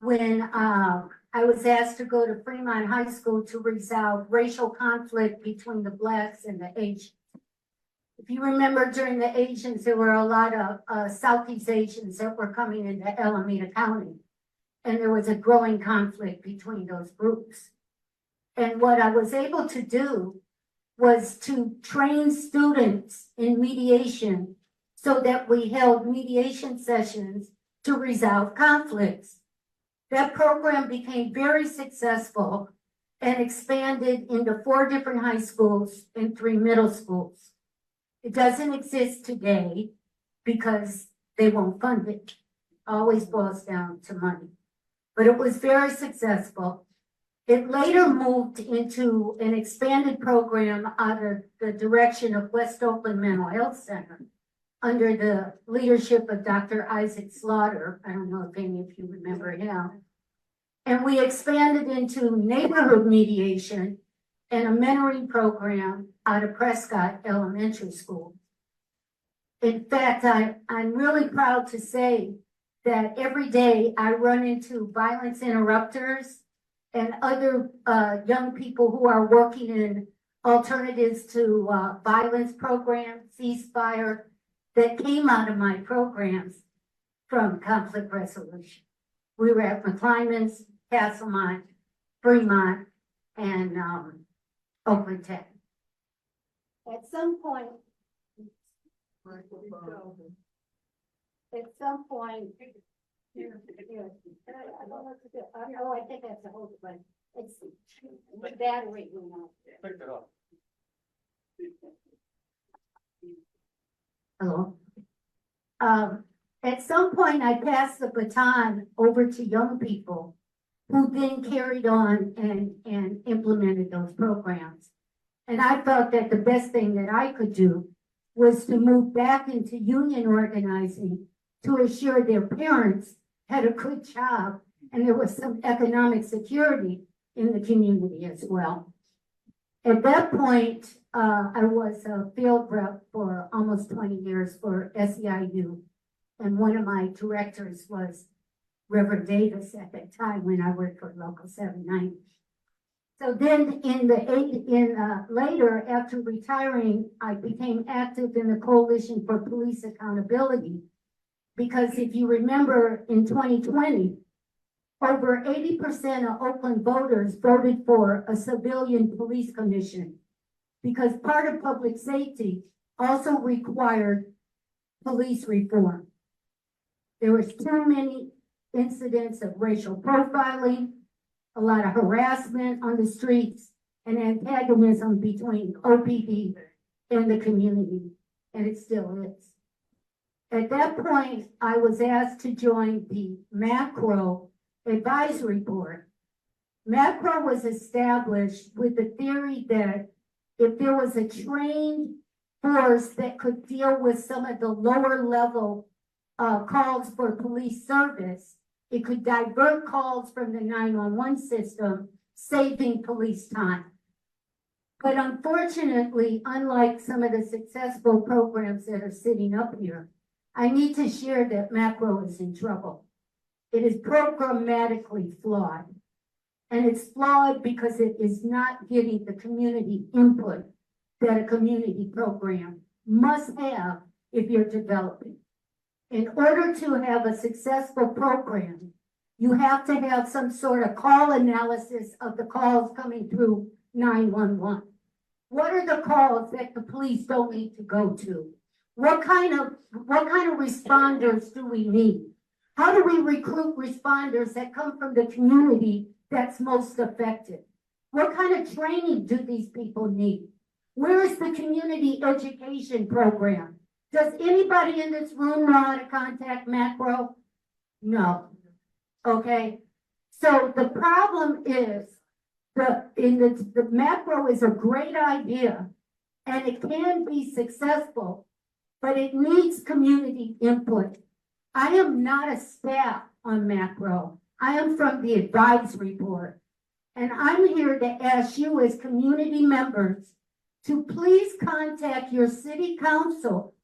when I was asked to go to Fremont High School to resolve racial conflict between the Blacks and the Asians. If you remember, during the Asians, there were a lot of Southeast Asians that were coming into Alameda County, and there was a growing conflict between those groups. And what I was able to do was to train students in mediation so that we held mediation sessions to resolve conflicts. That program became very successful and expanded into 4 different high schools and 3 middle schools. It doesn't exist today because they won't fund it. Always boils down to money. But it was very successful. It later moved into an expanded program out of the direction of West Oakland Mental Health Center under the leadership of Dr. Isaac Slaughter. I don't know if any of you remember him. And we expanded into neighborhood mediation and a mentoring program out of Prescott Elementary School. In fact, I'm really proud to say that every day I run into violence interrupters and other young people who are working in alternatives to violence programs, ceasefire, that came out of my programs from conflict resolution. We were at McClymonds, Castlemont, Fremont, and Oakland Tech. At some point, here, I don't know what to do. Oh, I think that's a whole one. It's the battery went out. Pick it up. Hello. At some point, I passed the baton over to young people who then carried on and implemented those programs. And I felt that the best thing that I could do was to move back into union organizing to assure their parents had a good job and there was some economic security in the community as well. At that point, I was a field rep for almost 20 years for SEIU. And one of my directors was Reverend Davis at that time when I worked for Local 790. So then later, after retiring, I became active in the Coalition for Police Accountability. Because if you remember, in 2020, over 80% of Oakland voters voted for a civilian police commission because part of public safety also required police reform. There was too many incidents of racial profiling, a lot of harassment on the streets, and antagonism between OPD and the community, and it still is. At that point, I was asked to join the Macro Advisory Board. Macro was established with the theory that if there was a trained force that could deal with some of the lower level calls for police service, it could divert calls from the 911 system, saving police time. But unfortunately, unlike some of the successful programs that are sitting up here, I need to share that Macro is in trouble. It is programmatically flawed. And it's flawed because it is not getting the community input that a community program must have if you're developing. In order to have a successful program, you have to have some sort of call analysis of the calls coming through 911. What are the calls that the police don't need to go to? What kind of responders do we need? How do we recruit responders that come from the community that's most affected? What kind of training do these people need? Where is the community education program? Does anybody in this room know how to contact macro? No. Okay. So the problem is the macro is a great idea and it can be successful, but it needs community input. I am not a staff on macro. I am from the advisory board. And I'm here to ask you as community members to please contact your city council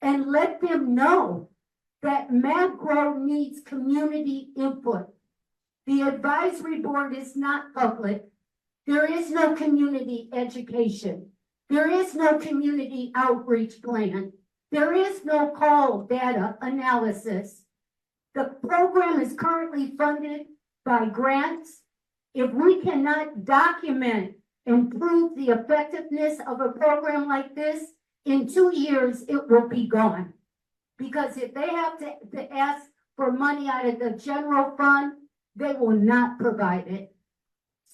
and let them know that macro needs community input. The advisory board is not public. There is no community education. There is no community outreach plan. There is no call data analysis. The program is currently funded by grants. If we cannot document and prove the effectiveness of a program like this, in 2 years, it will be gone. Because if they have to ask for money out of the general fund, they will not provide it.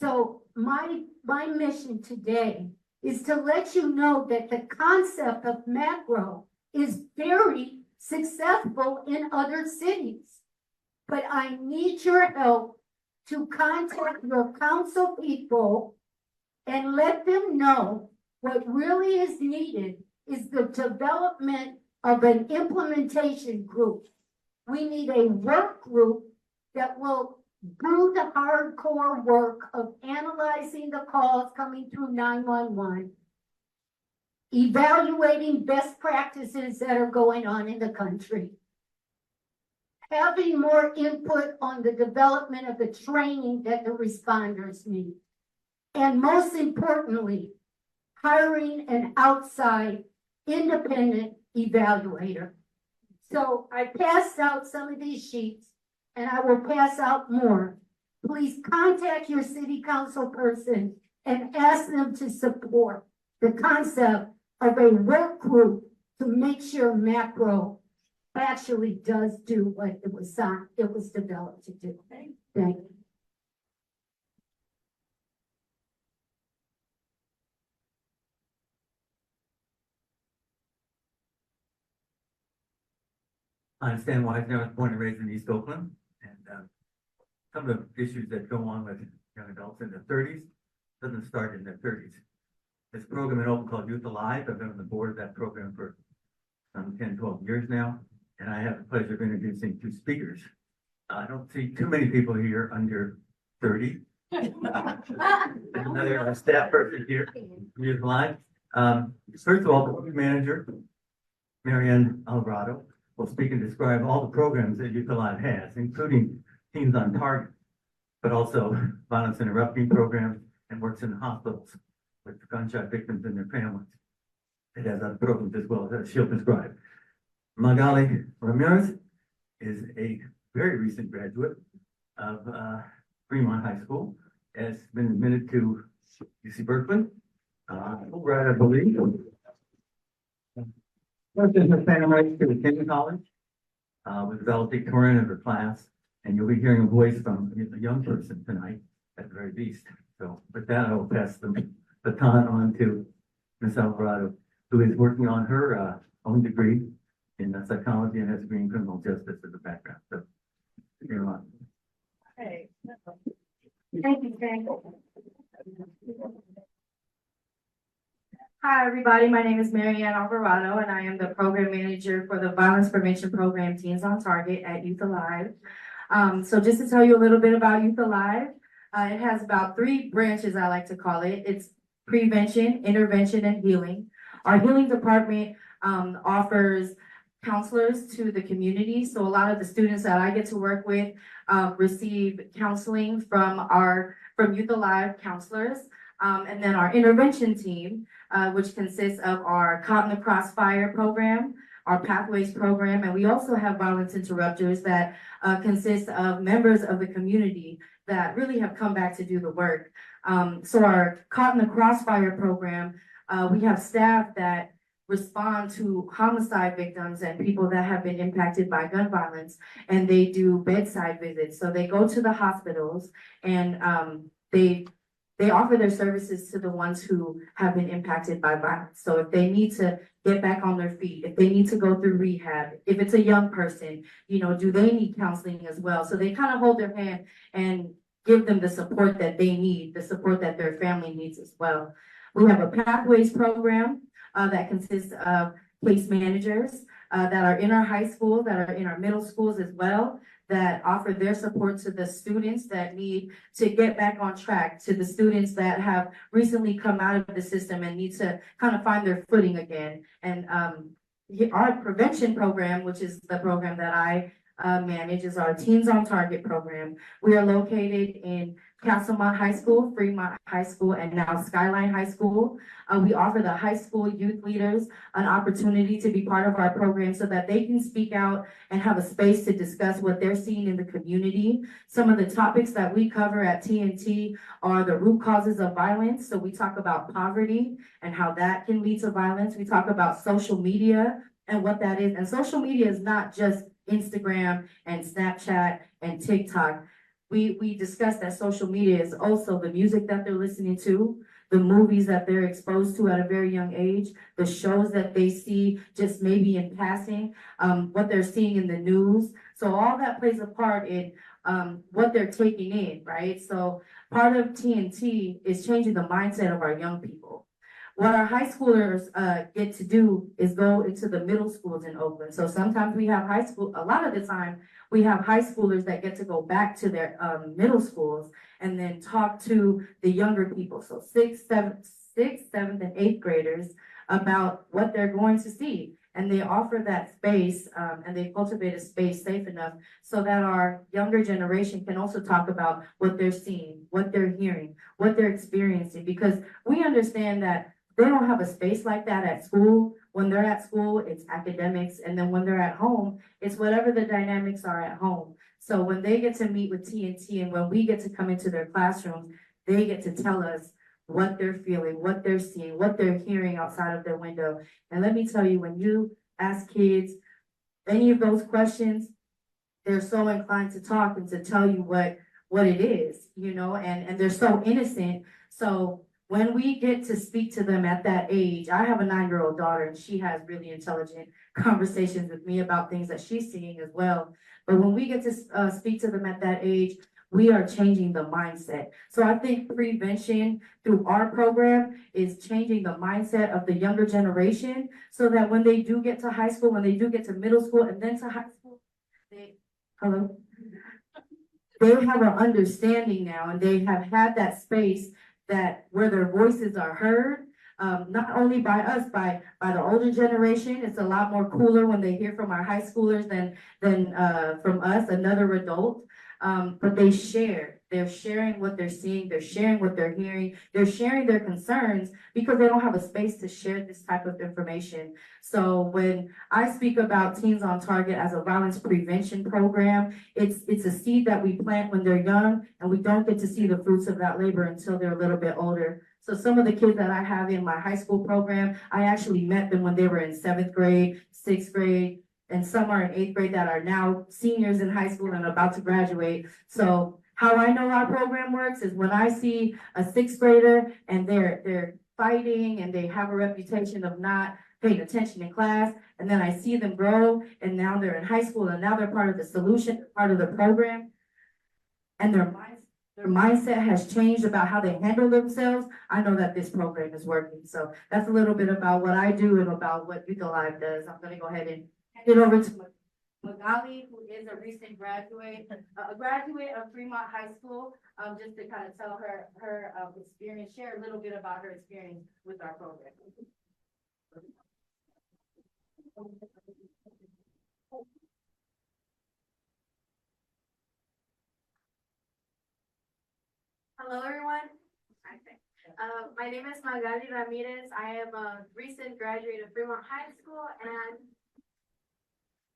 So my mission today is to let you know that the concept of macro is very successful in other cities. But I need your help to contact your council people and let them know what really is needed is the development of an implementation group. We need a work group that will do the hardcore work of analyzing the calls coming through 911, evaluating best practices that are going on in the country, having more input on the development of the training that the responders need, and most importantly, hiring an outside independent evaluator. So I passed out some of these sheets and I will pass out more. Please contact your city council person and ask them to support the concept of a work group to make sure macro actually does do what it was developed to do. Thank you. I'm Stan Wisner. I was born and raised in East Oakland, and some of the issues that go on with young adults in their 30s doesn't start in their 30s. This program in Oakland called Youth Alive. I've been on the board of that program for some 10, 12 years now, and I have the pleasure of introducing two speakers. I don't see too many people here under 30. Another staff person here from Youth Alive. First of all, the program manager, MaryAnn Alvarado, will speak and describe all the programs that Youth Alive has, including Teens on Target, but also violence interrupting programs and works in hospitals with gunshot victims and their families. It has other programs as well that she'll describe. Magali Ramirez is a very recent graduate of Fremont High School, has been admitted to UC Berkeley, Fulbright, I believe. First in her family to attend college, was valedictorian of her class, and you'll be hearing a voice from a young person tonight at the very least. So with that, I will pass the baton on to Ms. Alvarado, who is working on her own degree in psychology and has a degree in criminal justice as a background. So you're on. Hey. Thank you, Frank. Hi, everybody. My name is MaryAnn Alvarado, and I am the program manager for the Violence Prevention Program Teens on Target at Youth Alive. So just to tell you a little bit about Youth Alive, it has about 3 branches, I like to call it. It's prevention, intervention, and healing. Our healing department offers counselors to the community. So a lot of the students that I get to work with receive counseling from Youth Alive counselors. And then our intervention team, which consists of our Caught in the Crossfire program, our Pathways program, and we also have violence interrupters that consist of members of the community that really have come back to do the work. So our Caught in the Crossfire program, we have staff that respond to homicide victims and people that have been impacted by gun violence, and they do bedside visits. So they go to the hospitals and they offer their services to the ones who have been impacted by violence. So if they need to get back on their feet, if they need to go through rehab, if it's a young person, you know, do they need counseling as well? So they kind of hold their hand and give them the support that they need, the support that their family needs as well. We have a Pathways program that consists of case managers that are in our high school, that are in our middle schools as well, that offer their support to the students that need to get back on track, to the students that have recently come out of the system and need to kind of find their footing again. And our prevention program, which is the program that I manage, is our Teens on Target program. We are located in Castlemont High School, Fremont High School, and now Skyline High School. We offer the high school youth leaders an opportunity to be part of our program so that they can speak out and have a space to discuss what they're seeing in the community. Some of the topics that we cover at TNT are the root causes of violence. So we talk about poverty and how that can lead to violence. We talk about social media and what that is. And social media is not just Instagram and Snapchat and TikTok. We discussed that social media is also the music that they're listening to, the movies that they're exposed to at a very young age, the shows that they see just maybe in passing, what they're seeing in the news. So all that plays a part in what they're taking in, right? So part of TNT is changing the mindset of our young people. What our high schoolers get to do is go into the middle schools in Oakland. So sometimes we have high school, a lot of the time, we have high schoolers that get to go back to their middle schools and then talk to the younger people. So sixth, seventh, and eighth graders about what they're going to see. And they offer that space and they cultivate a space safe enough so that our younger generation can also talk about what they're seeing, what they're hearing, what they're experiencing, because we understand that they don't have a space like that at school. When they're at school, it's academics. And then when they're at home, it's whatever the dynamics are at home. So when they get to meet with TNT and when we get to come into their classrooms, they get to tell us what they're feeling, what they're seeing, what they're hearing outside of their window. And let me tell you, when you ask kids any of those questions, they're so inclined to talk and to tell you what it is, you know, and they're so innocent. So when we get to speak to them at that age, I have a 9-year-old daughter and she has really intelligent conversations with me about things that she's seeing as well. But when we get to speak to them at that age, we are changing the mindset. So I think prevention through our program is changing the mindset of the younger generation so that when they do get to high school, when they do get to middle school and then to high school, they have an understanding now and they have had that space that where their voices are heard, not only by us, by the older generation. It's a lot more cooler when they hear from our high schoolers than from us, another adult. But they share. They're sharing what they're seeing. They're sharing what they're hearing. They're sharing their concerns because they don't have a space to share this type of information. So when I speak about Teens on Target as a violence prevention program, it's a seed that we plant when they're young, and we don't get to see the fruits of that labor until they're a little bit older. So some of the kids that I have in my high school program, I actually met them when they were in 7th grade, 6th grade, and some are in 8th grade that are now seniors in high school and about to graduate. So how I know our program works is when I see a 6th grader and they're fighting and they have a reputation of not paying attention in class, and then I see them grow and now they're in high school and now they're part of the solution, part of the program, and their mindset has changed about how they handle themselves, I know that this program is working. So that's a little bit about what I do and about what Youth Alive does. I'm gonna go ahead and hand it over to Magali, who is a recent graduate, a graduate of Fremont High School, just to kind of tell her experience, share a little bit about her experience with our program. Hello, everyone. Okay. My name is Magali Ramirez. I am a recent graduate of Fremont High School, and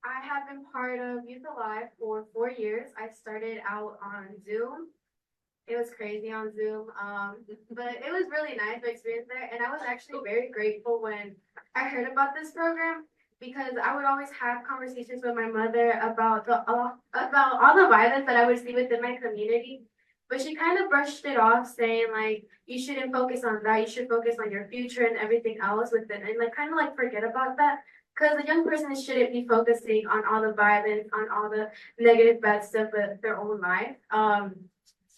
I have been part of Youth Alive for 4 years. I started out on Zoom. It was crazy on Zoom, but it was really nice to experience there. And I was actually very grateful when I heard about this program, because I would always have conversations with my mother about all the violence that I would see within my community. But she kind of brushed it off, saying like, you shouldn't focus on that. You should focus on your future and everything else within, and like kind of like forget about that. Because a young person shouldn't be focusing on all the violence, on all the negative, bad stuff with their own life.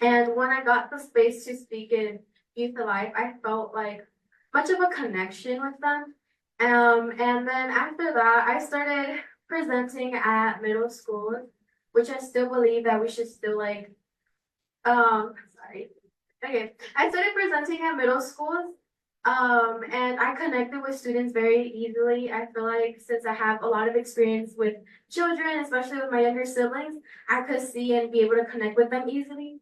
And when I got the space to speak in Youth Alive, I felt like much of a connection with them. And then after that, I started presenting at middle schools, which I still believe that we should still like. I started presenting at middle schools, and I connected with students very easily. I feel like since I have a lot of experience with children, especially with my younger siblings, I could see and be able to connect with them easily.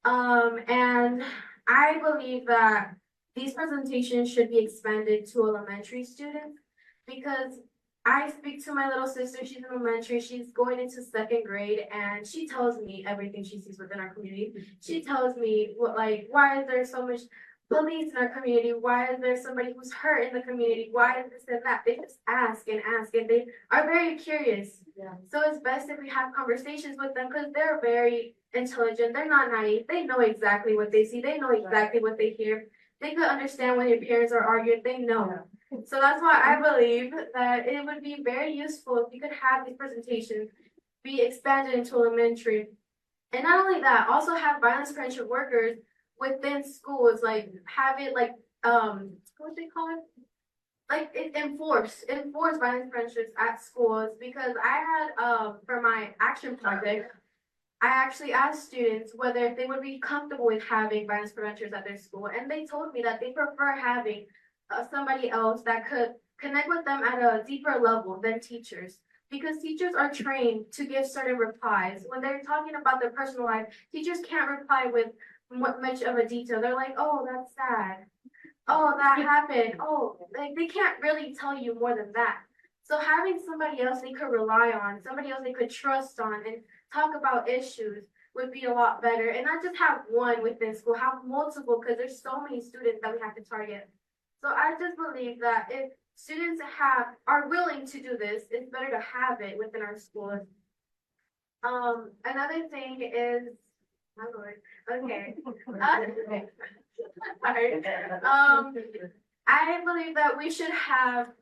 And I believe that these presentations should be expanded to elementary students, because I speak to my little sister. She's in elementary. She's going into 2nd grade, and she tells me everything she sees within our community. She tells me why is there so much police in our community? Why is there somebody who's hurt in the community? Why is this and that? They just ask and ask, and they are very curious. Yeah. So it's best if we have conversations with them, because they're very intelligent. They're not naive. They know exactly what they see. They know exactly what they hear. They could understand when your parents are arguing. They know. Yeah. So that's why I believe that it would be very useful if we could have these presentations be expanded into elementary. And not only that, also have violence prevention workers within schools, like have it like, what they call it? Like enforce violence prevention at schools, because I had, for my action project, I actually asked students whether they would be comfortable with having violence preventers at their school, and they told me that they prefer having somebody else that could connect with them at a deeper level than teachers, because teachers are trained to give certain replies. When they're talking about their personal life, teachers can't reply with much of a detail. They're like, oh, that's sad. Oh, that happened. Oh, like they can't really tell you more than that. So having somebody else they could rely on, somebody else they could trust on and talk about issues would be a lot better. And not just have one within school, have multiple, because there's so many students that we have to target. So I just believe that if students are willing to do this, it's better to have it within our schools. Another thing is, my lord, okay. Sorry. I believe that we should have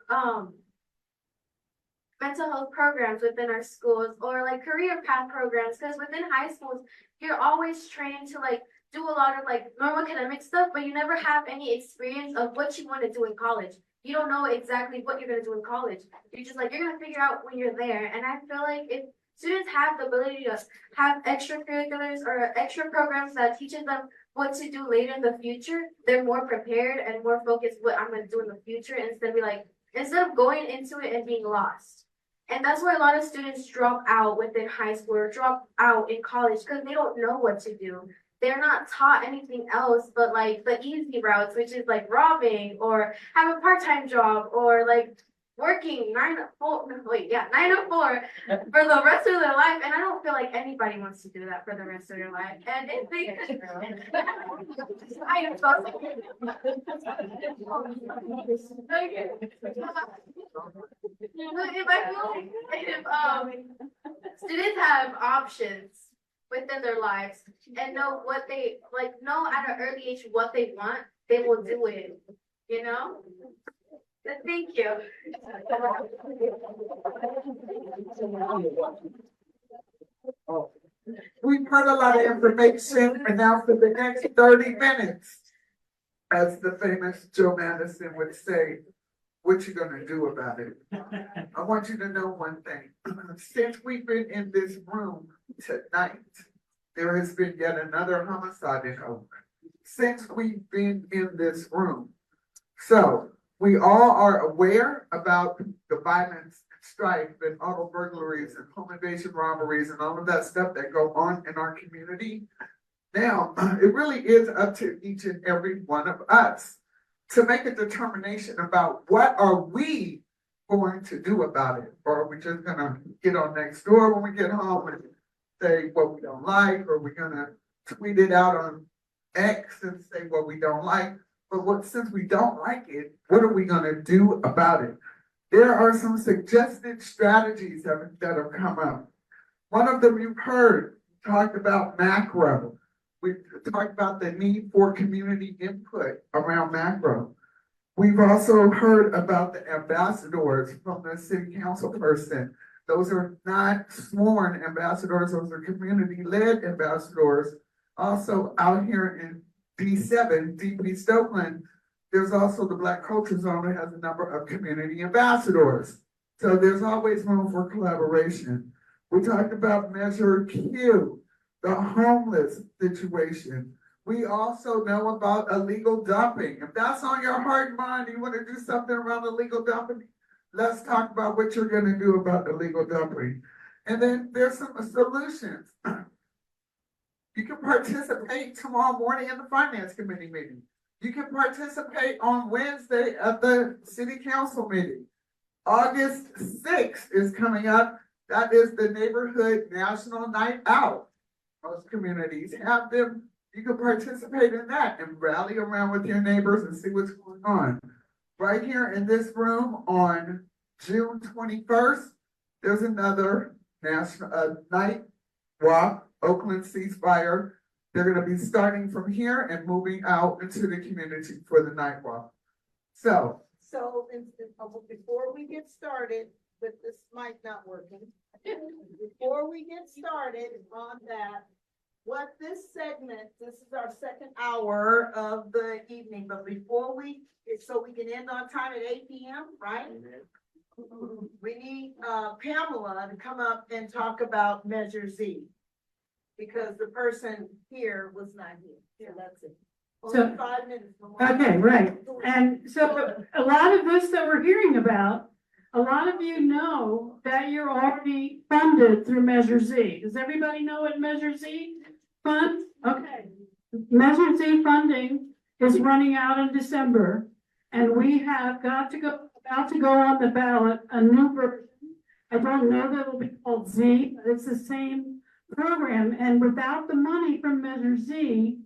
mental health programs within our schools, or like career path programs, because within high schools, you're always trained to like do a lot of like normal academic stuff, but you never have any experience of what you want to do in college. You don't know exactly what you're going to do in college. You're just like, you're going to figure out when you're there. And I feel like if students have the ability to have extracurriculars or extra programs that teaches them what to do later in the future, they're more prepared and more focused what I'm going to do in the future, instead of going into it and being lost. And that's where a lot of students drop out within high school or drop out in college, because they don't know what to do. They're not taught anything else but like the easy routes, which is like robbing or have a part-time job or like working 9 to 4 for the rest of their life. And I don't feel like anybody wants to do that for the rest of their life. And if they I am so if students have options within their lives and know what they know at an early age what they want, they will do it, you know? So thank you. We've heard a lot of information, and now for the next 30 minutes, as the famous Joe Madison would say, what you gonna do about it? I want you to know one thing. Since we've been in this room tonight, there has been yet another homicide in Oakland. Since we've been in this room. So we all are aware about the violence, strife, and auto burglaries and home invasion robberies and all of that stuff that go on in our community. Now, it really is up to each and every one of us to make a determination about what are we going to do about it? Or are we just gonna get on next door when we get home and say what we don't like, or we're gonna tweet it out on X and say what we don't like? But since we don't like it, what are we gonna do about it? There are some suggested strategies that have come up. One of them you've heard, talked about macro. We talked about the need for community input around macro. We've also heard about the ambassadors from the city council person. Those are not sworn ambassadors, those are community-led ambassadors. Also out here in D7, Deep East Oakland, there's also the Black Culture Zone that has a number of community ambassadors. So there's always room for collaboration. We talked about Measure Q, the homeless situation. We also know about illegal dumping. If that's on your heart and mind, you want to do something around illegal dumping, let's talk about what you're going to do about illegal dumping. And then there's some solutions. You can participate tomorrow morning in the Finance Committee meeting. You can participate on Wednesday at the City Council meeting. August 6th is coming up. That is the Neighborhood National Night Out. Most communities have them. You can participate in that and rally around with your neighbors and see what's going on. Right here in this room on June 21st, there's another national night walk, Oakland ceasefire. They're going to be starting from here and moving out into the community for the night walk. So Before we get started with this mic not working, before we get started on that, what this segment, this is our second hour of the evening, but before so we can end on time at 8 p.m., right? We need Pamela to come up and talk about Measure Z, because the person here was not here. So that's it. Only 5 minutes. Okay, right. And so a lot of this that we're hearing about, a lot of you know that you're already funded through Measure Z. Does everybody know what Measure Z funds? Okay. Measure Z funding is running out in December, and we have about to go on the ballot a new version. I don't know that it'll be called Z, but it's the same program. And without the money from Measure Z,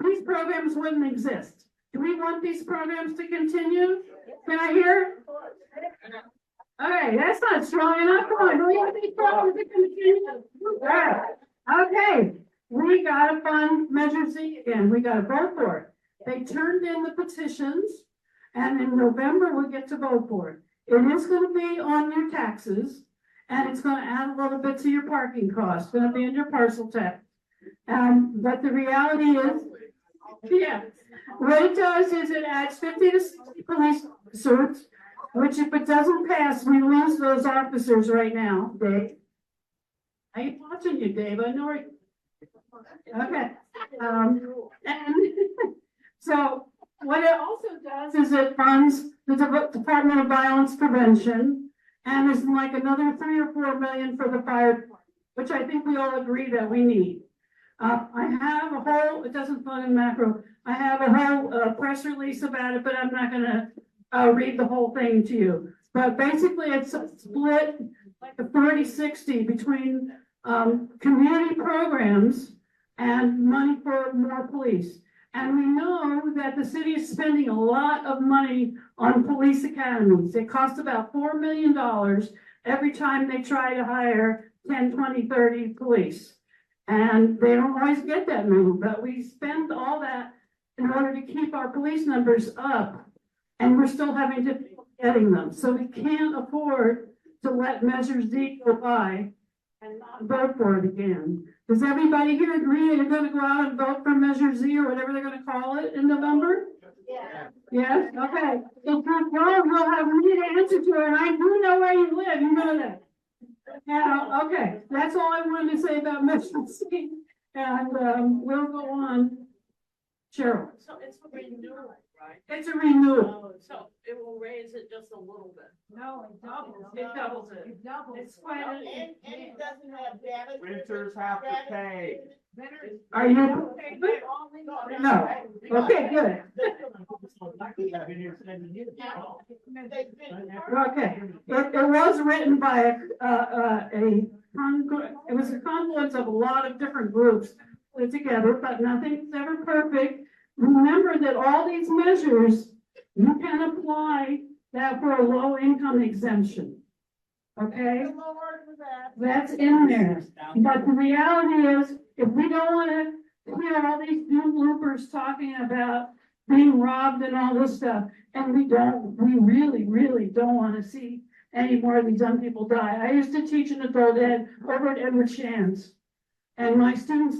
these programs wouldn't exist. Do we want these programs to continue? Can I hear? Okay, that's not strong enough. Come on, do we want these programs to continue? Right. Okay, we gotta fund Measure Z again. We gotta vote for it. They turned in the petitions, and in November we get to vote for it. It is gonna be on your taxes, and it's gonna add a little bit to your parking costs. It's gonna be in your parcel tax. But the reality is, yeah, what it does is it adds 50 to 60 police officers, which if it doesn't pass, we lose those officers right now, Dave. I ain't watching you, Dave. I know where. Okay. And so what it also does is it funds the Department of Violence Prevention, and is like another 3 or 4 million for the fire department, which I think we all agree that we need. I have a whole, it doesn't fund in macro, I have a whole press release about it, but I'm not gonna read the whole thing to you. But basically it's a split, like a 40-60 between community programs and money for more police. And we know that the city is spending a lot of money on police academies. It costs about $4 million every time they try to hire 10, 20, 30 police. And they don't always get that many, but we spend all that in order to keep our police numbers up, and we're still having difficulty getting them. So we can't afford to let Measure Z go by and not vote for it again. Does everybody here agree they're going to go out and vote for Measure Z or whatever they're going to call it in November? Yeah. Yes? Okay. So we'll have me to answer to it, and I do know where you live. You know that. Yeah, okay, that's all I wanted to say about Measure Z, and we'll go on. Cheryl. So it's for renewal. It's a renewal. So it will raise it just a little bit. No, it doubles. It doubles it. It doubles. It's quite And a, it doesn't have data. Renters have to pay. are you, no, okay, good. Okay, it was written by it was a confluence of a lot of different groups put together, but nothing's ever perfect. Remember that all these measures, you can apply that for a low income exemption. Okay? That's in there. But the reality is, if we don't wanna hear all these doom loopers talking about being robbed and all this stuff, and we really, really don't wanna see any more of these young people die. I used to teach an adult ed over at Edward Shands. And my students,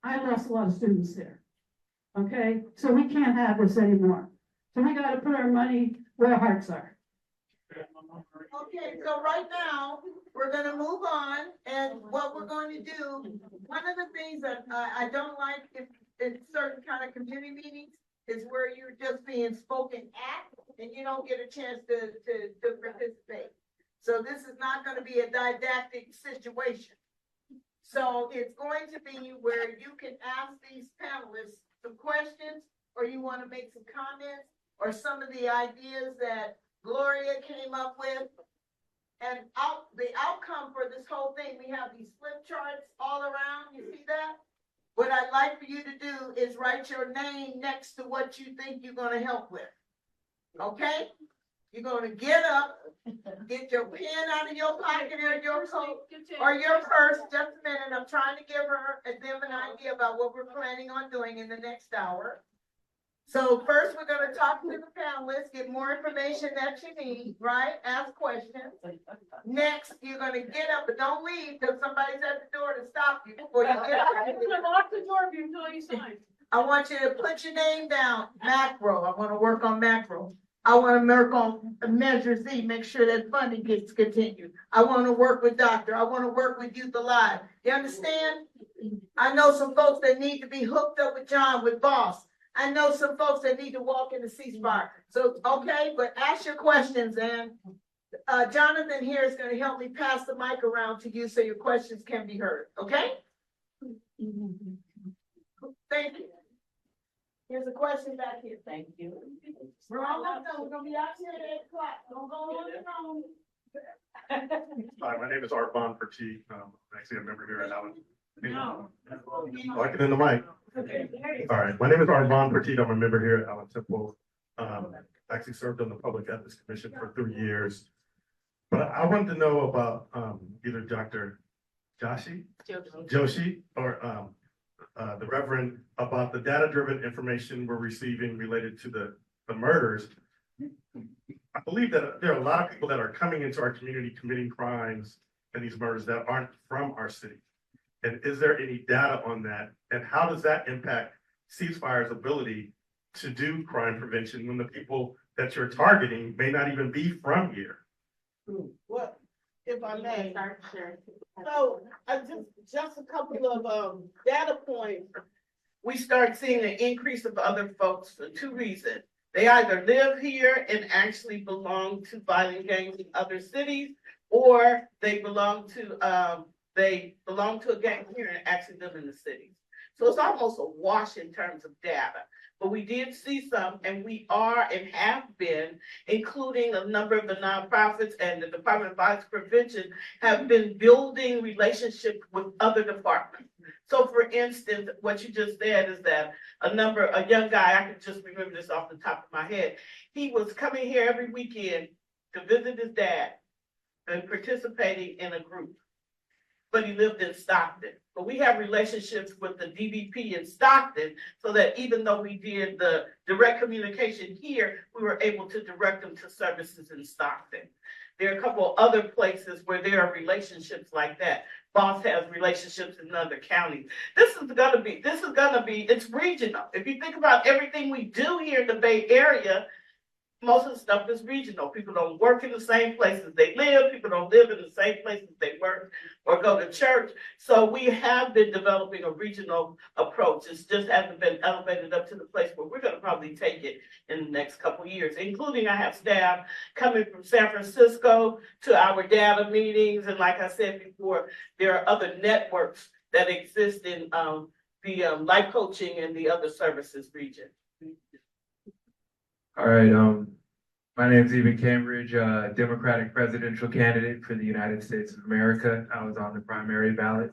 I lost a lot of students there. Okay, so we can't have this anymore. So we gotta put our money where our hearts are. Okay, so right now, we're gonna move on, and what we're going to do, one of the things that I don't like if in certain kind of community meetings is where you're just being spoken at, and you don't get a chance to participate. So this is not gonna be a didactic situation. So it's going to be where you can ask these panelists some questions, or you wanna make some comments, or some of the ideas that Gloria came up with. And the outcome for this whole thing, we have these flip charts all around, you see that? What I'd like for you to do is write your name next to what you think you're gonna help with. Okay? You're gonna get up, get your pen out of your pocket or your coat, or your purse, just a minute, I'm trying to give them an idea about what we're planning on doing in the next hour. So first, we're gonna talk to the panelists, get more information that you need, right? Ask questions. Next, you're gonna get up, but don't leave till somebody's at the door to stop you before you get up. Lock the door until you sign. I want you to put your name down, macro, I wanna work on macro. I wanna work on Measure Z, make sure that funding gets continued. I wanna work with Doctor, I wanna work with Youth Alive. You understand? I know some folks that need to be hooked up with John, with Boss. I know some folks that need to walk in the ceasefire. So, okay, but ask your questions, and Jonathan here is gonna help me pass the mic around to you so your questions can be heard, okay? Thank you. Here's a question back here. Thank you. We're almost done. We're gonna be out here at 8 o'clock. Don't go on your own. Hi, my name is Arvon Petit. I'm actually a member here at Allen. No. Oh, I can in the mic. All right, my name is Arvon Petit. I'm a member here at Allen Temple. Actually served on the Public Ethics Commission for 3 years. But I wanted to know about either Dr. Joshi or the Reverend about the data-driven information we're receiving related to the murders. I believe that there are a lot of people that are coming into our community committing crimes and these murders that aren't from our city. And is there any data on that? And how does that impact Ceasefire's ability to do crime prevention when the people that you're targeting may not even be from here? Well, if I may. So, just a couple of data points. We start seeing an increase of other folks for 2 reasons. They either live here and actually belong to violent gangs in other cities, or they belong to a gang here and actually live in the cities. So it's almost a wash in terms of data. But we did see some, and we are and have been, including a number of the nonprofits and the Department of Violence Prevention, have been building relationships with other departments. So for instance, what you just said is that a young guy, I can just remember this off the top of my head, he was coming here every weekend to visit his dad and participating in a group. But he lived in Stockton. But we have relationships with the DVP in Stockton so that even though we did the direct communication here, we were able to direct them to services in Stockton. There are a couple of other places where there are relationships like that. Boss has relationships in other counties. This is gonna be, it's regional. If you think about everything we do here in the Bay Area, most of the stuff is regional. People don't work in the same places they live. People don't live in the same places they work or go to church. So we have been developing a regional approach. It just hasn't been elevated up to the place where we're going to probably take it in the next couple of years, including I have staff coming from San Francisco to our data meetings. And like I said before, there are other networks that exist in the life coaching and the other services region. All right, my name is Eben Cambridge, Democratic presidential candidate for the United States of America. I was on the primary ballot.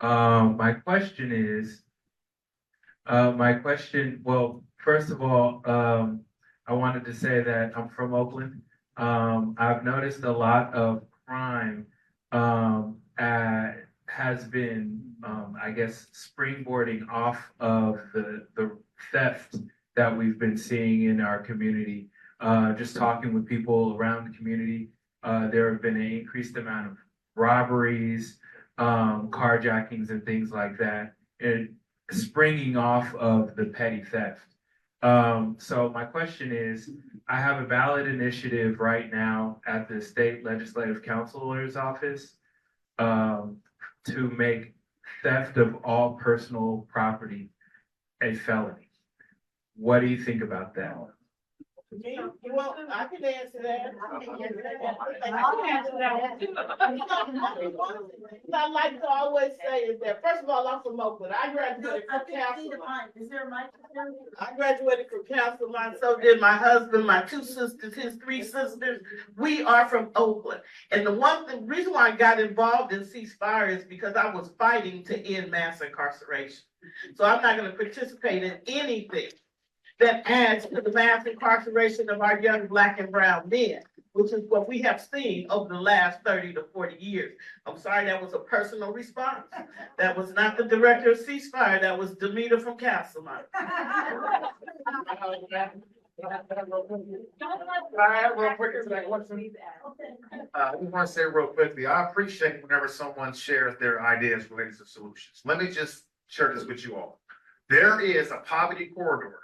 My question is, well, first of all, I wanted to say that I'm from Oakland. I've noticed a lot of crime has been, I guess, springboarding off of the theft that we've been seeing in our community. Just talking with people around the community, there have been an increased amount of robberies, carjackings, and things like that, and springing off of the petty theft. So my question is, I have a ballot initiative right now at the state legislative counselor's office to make theft of all personal property a felony. What do you think about that? Well, I can answer that. What I like to always say is that, first of all, I'm from Oakland. I graduated from Castleman. Is there a mic? I graduated from Castleman, so did my husband, my two sisters, his three sisters. We are from Oakland. And the reason why I got involved in ceasefire is because I was fighting to end mass incarceration. So I'm not going to participate in anything that adds to the mass incarceration of our young Black and brown men, which is what we have seen over the last 30 to 40 years. I'm sorry, that was a personal response. That was not the director of ceasefire. That was Demeter from Castleman. All right, real quick, I just want to say real quickly, I appreciate whenever someone shares their ideas related to solutions. Let me just share this with you all. There is a poverty corridor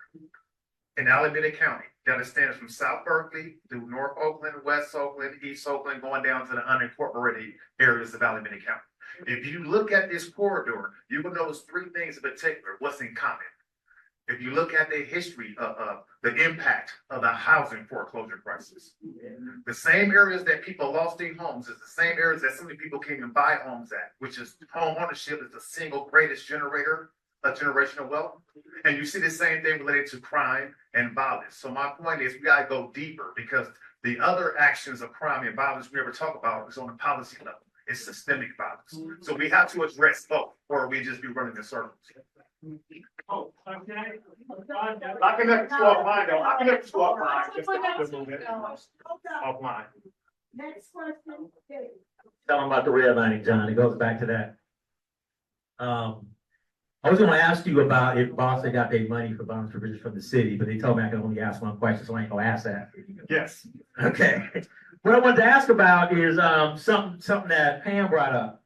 in Alameda County that extends from South Berkeley through North Oakland, West Oakland, East Oakland, going down to the unincorporated areas of Alameda County. If you look at this corridor, you will notice three things in particular, what's in common. If you look at the history of the impact of the housing foreclosure crisis, the same areas that people lost their homes is the same areas that so many people can't even buy homes at, which is home ownership is the single greatest generator of generational wealth. And you see the same thing related to crime and violence. So my point is we gotta go deeper because the other actions of crime and violence we never talk about is on the policy level. It's systemic violence. So we have to address both or we just be running in circles. Oh, okay. I can never show offline though. I can never show offline. Just a little bit offline. Next question. Tell them about the redlining, John. It goes back to that. I was gonna ask you about if Boston got their money for bonus provisions from the city, but they told me I can only ask one question, so I ain't gonna ask that. Yes. Okay. What I wanted to ask about is something that Pam brought up.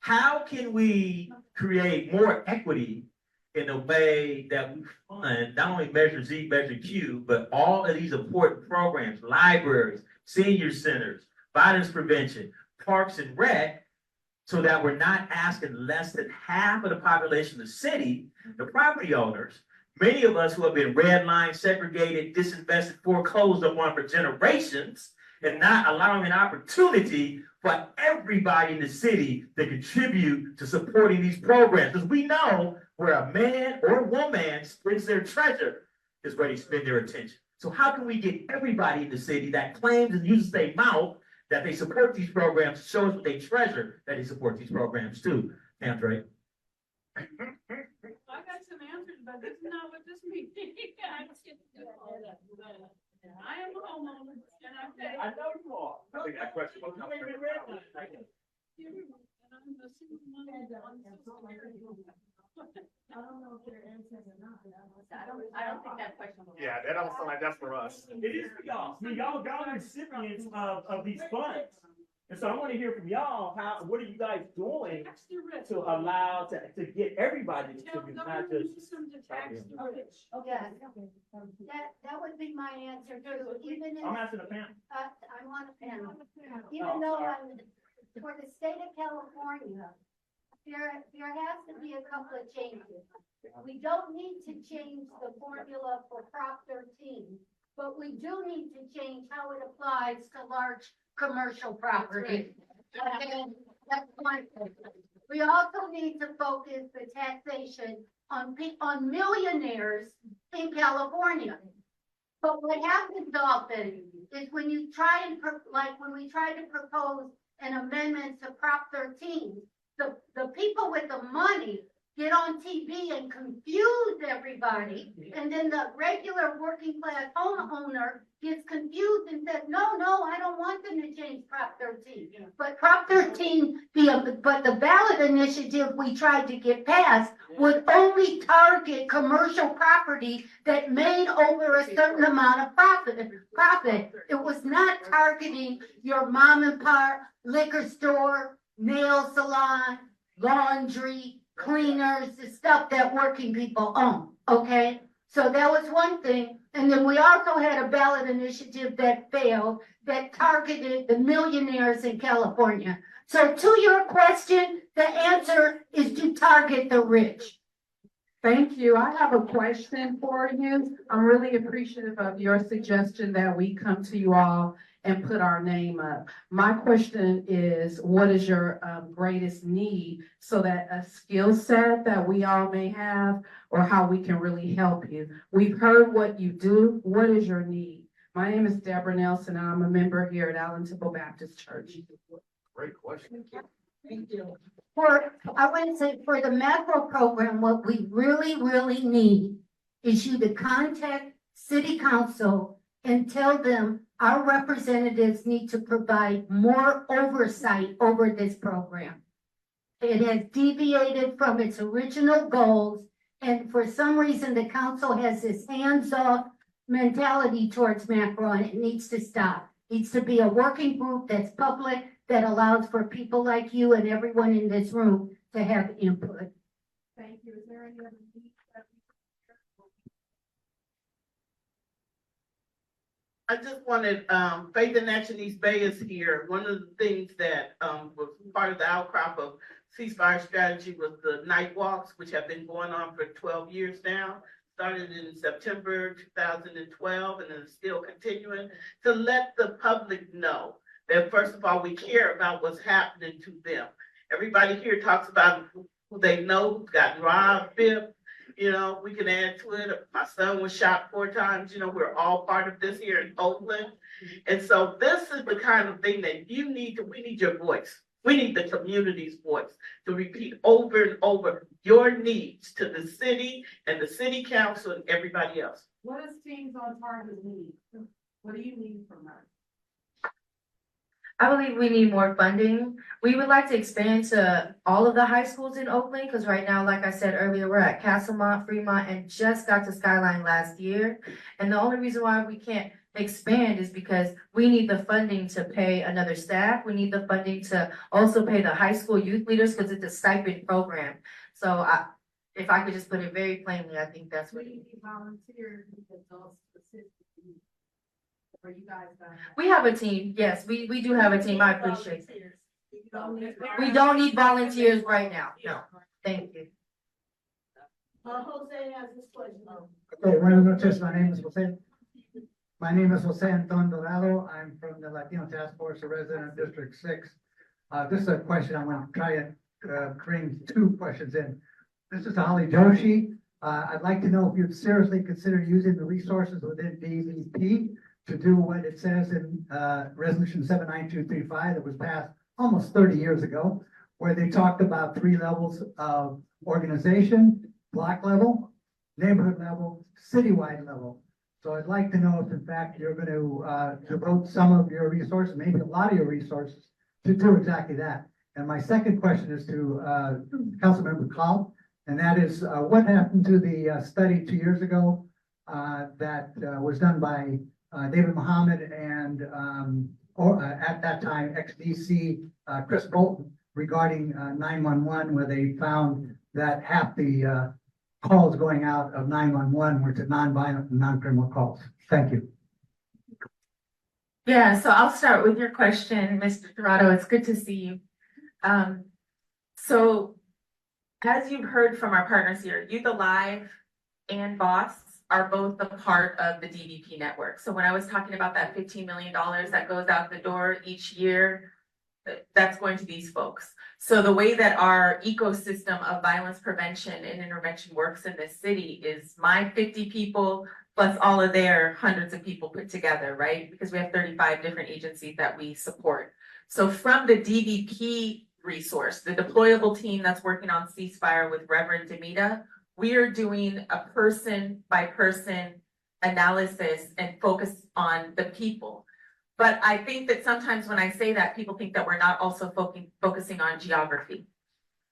How can we create more equity in a way that we fund not only Measure Z, Measure Q, but all of these important programs, libraries, senior centers, violence prevention, parks and rec, so that we're not asking less than half of the population of the city, the property owners, many of us who have been redlined, segregated, disinvested, foreclosed upon for generations, and not allowing an opportunity for everybody in the city to contribute to supporting these programs. Because we know where a man or woman spends their treasure is where they spend their attention. So how can we get everybody in the city that claims and uses their mouth that they support these programs, show us what they treasure that they support these programs too? Andre. I got some answers, but this is not what this meeting. I am a homeowner, and I pay. I know you are. I think that question was not very well. I don't know if they're answering or not. I don't think that question was. Yeah, that don't sound like that's for us. It is for y'all. I mean, y'all recipients of these funds. And so I want to hear from y'all, what are you guys doing to allow, to get everybody to be not just. Yes, that would be my answer too, even in. I'm asking the panel. I want a panel. Even though for the state of California, there has to be a couple of changes. We don't need to change the formula for Prop 13, but we do need to change how it applies to large commercial property. And that's one thing. We also need to focus the taxation on millionaires in California. But what happens often is when you try and, when we try to propose an amendment to Prop 13, the people with the money get on TV and confuse everybody, and then the regular working class homeowner gets confused and says, no, I don't want them to change Prop 13. But Prop 13, but the ballot initiative we tried to get passed would only target commercial property that made over a certain amount of profit. It was not targeting your mom and pop liquor store, nail salon, laundry, cleaners, the stuff that working people own, okay? So that was one thing. And then we also had a ballot initiative that failed that targeted the millionaires in California. So to your question, the answer is to target the rich. Thank you. I have a question for you. I'm really appreciative of your suggestion that we come to you all and put our name up. My question is, what is your greatest need so that a skill set that we all may have or how we can really help you? We've heard what you do. What is your need? My name is Deborah Nelson, and I'm a member here at Allen Temple Baptist Church. Great question. Thank you. I want to say for the macro program, what we really need is you to contact City Council and tell them our representatives need to provide more oversight over this program. It has deviated from its original goals, and for some reason, the council has this hands-off mentality towards macro, and it needs to stop. It needs to be a working group that's public, that allows for people like you and everyone in this room to have input. Thank you. Is there any other need? I just wanted, Faith in Action East Bay is here. One of the things that was part of the outcrop of ceasefire strategy was the night walks, which have been going on for 12 years now. Started in September 2012 and is still continuing to let the public know that first of all, we care about what's happening to them. Everybody here talks about who they know, who's gotten robbed, Dept. You know, we can add to it. My son was shot 4 times. You know, we're all part of this here in Oakland. And so this is the kind of thing that we need your voice. We need the community's voice to repeat over and over your needs to the city and the city council and everybody else. What does Teens on Target need? What do you need from us? I believe we need more funding. We would like to expand to all of the high schools in Oakland, because right now, like I said earlier, we're at Castlemont, Fremont, and just got to Skyline last year. And the only reason why we can't expand is because we need the funding to pay another staff. We need the funding to also pay the high school youth leaders, because it's a stipend program. So if I could just put it very plainly, I think that's what we need volunteers with adults specifically. Or you guys we have a team. Yes, we do have a team. I appreciate it. We don't need volunteers right now. No, thank you. Jose has this question. Okay, buenas noches. My name is Jose. My name is Jose Anton Dorado. I'm from the Latino Task Force, a resident of District 6. This is a question I'm going to try and bring 2 questions in. This is to Holly Joshi. I'd like to know if you'd seriously consider using the resources within DVP to do what it says in Resolution 79235 that was passed almost 30 years ago, where they talked about 3 levels of organization: block level, neighborhood level, citywide level. So I'd like to know if in fact you're going to devote some of your resources, maybe a lot of your resources, to do exactly that. And my second question is to Councilmember Call, and that is what happened to the study 2 years ago that was done by David Muhammad and or at that time, ex-DC, Chris Bolton, regarding 911, where they found that half the calls going out of 911 were to non-violent and non-criminal calls. Thank you. Yeah, so I'll start with your question, Mr. Dorado. It's good to see you. So as you've heard from our partners here, Youth Alive and BOSS are both a part of the DVP network. So when I was talking about that $15 million that goes out the door each year, that's going to these folks. So the way that our ecosystem of violence prevention and intervention works in this city is my 50 people plus all of their hundreds of people put together, right? Because we have 35 different agencies that we support. So from the DVP resource, the deployable team that's working on ceasefire with Reverend Demita, we are doing a person by person analysis and focus on the people. But I think that sometimes when I say that, people think that we're not also focusing on geography.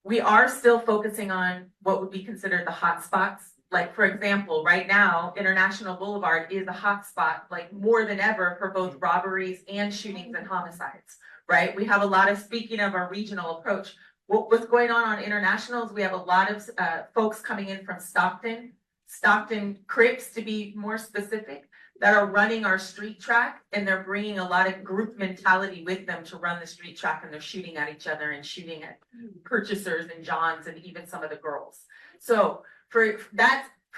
We are still focusing on what would be considered the hot spots. Like, for example, right now, International Boulevard is a hot spot, like more than ever, for both robberies and shootings and homicides, right? We have a lot of, speaking of our regional approach, what's going on International is we have a lot of folks coming in from Stockton Crips, to be more specific, that are running our street track, and they're bringing a lot of group mentality with them to run the street track, and they're shooting at each other and shooting at purchasers and Johns and even some of the girls. So for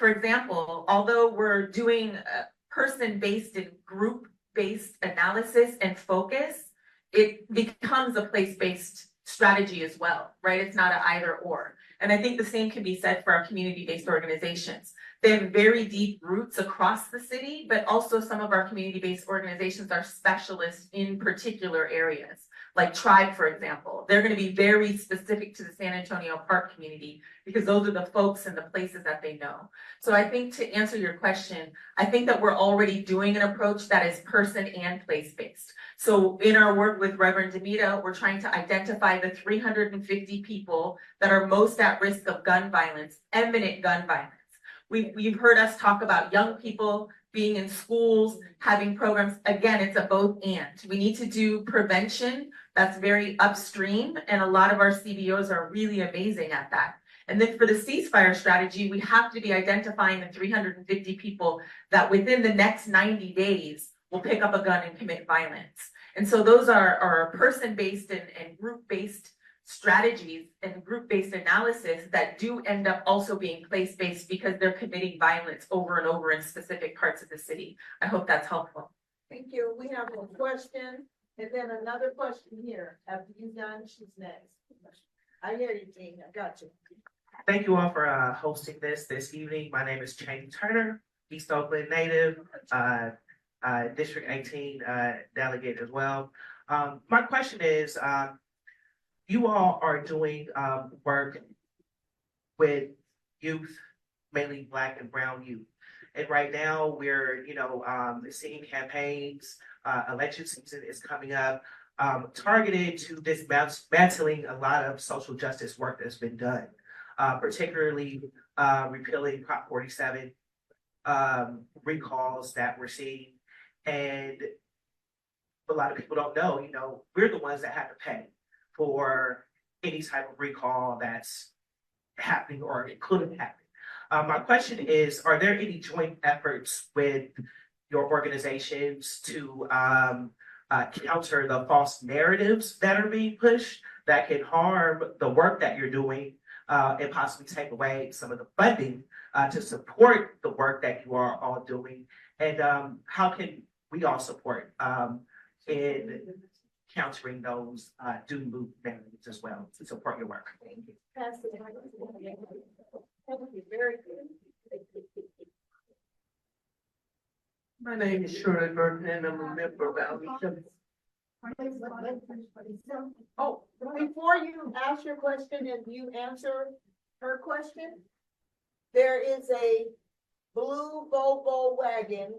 example, although we're doing person-based and group-based analysis and focus, it becomes a place-based strategy as well, right? It's not an either or. And I think the same can be said for our community-based organizations. They have very deep roots across the city, but also some of our community-based organizations are specialists in particular areas. Like Tribe, for example, they're going to be very specific to the San Antonio Park community because those are the folks and the places that they know. So I think, to answer your question, I think that we're already doing an approach that is person and place-based. So in our work with Reverend Demita, we're trying to identify the 350 people that are most at risk of gun violence, imminent gun violence. You've heard us talk about young people being in schools, having programs. Again, it's a both and. We need to do prevention that's very upstream, and a lot of our CBOs are really amazing at that. And then for the ceasefire strategy, we have to be identifying the 350 people that within the next 90 days will pick up a gun and commit violence. And so those are person-based and group-based strategies and group-based analysis that do end up also being place-based because they're committing violence over and over in specific parts of the city. I hope that's helpful. Thank you. We have a question and then another question here. After you're done, she's next. I hear you, Jean. I got you. Thank you all for hosting this evening. My name is Cheney Turner, East Oakland native, District 18 delegate as well. My question is, you all are doing work with youth, mainly Black and brown youth. And right now we're, seeing campaigns, election season is coming up, targeted to dismantling a lot of social justice work that's been done, particularly repealing Prop 47, recalls that we're seeing. And a lot of people don't know, we're the ones that have to pay for any type of recall that's happening or it could have happened. My question is, are there any joint efforts with your organizations to counter the false narratives that are being pushed that can harm the work that you're doing and possibly take away some of the funding to support the work that you are all doing? And how can we all support in countering those doom loop narratives as well to support your work? Thank you. Pastor Emeritus. Thank you. Very good. My name is Shirley Burton, and I'm a member of Alvarado. Oh, before you ask your question and you answer her question, there is a blue Volvo wagon,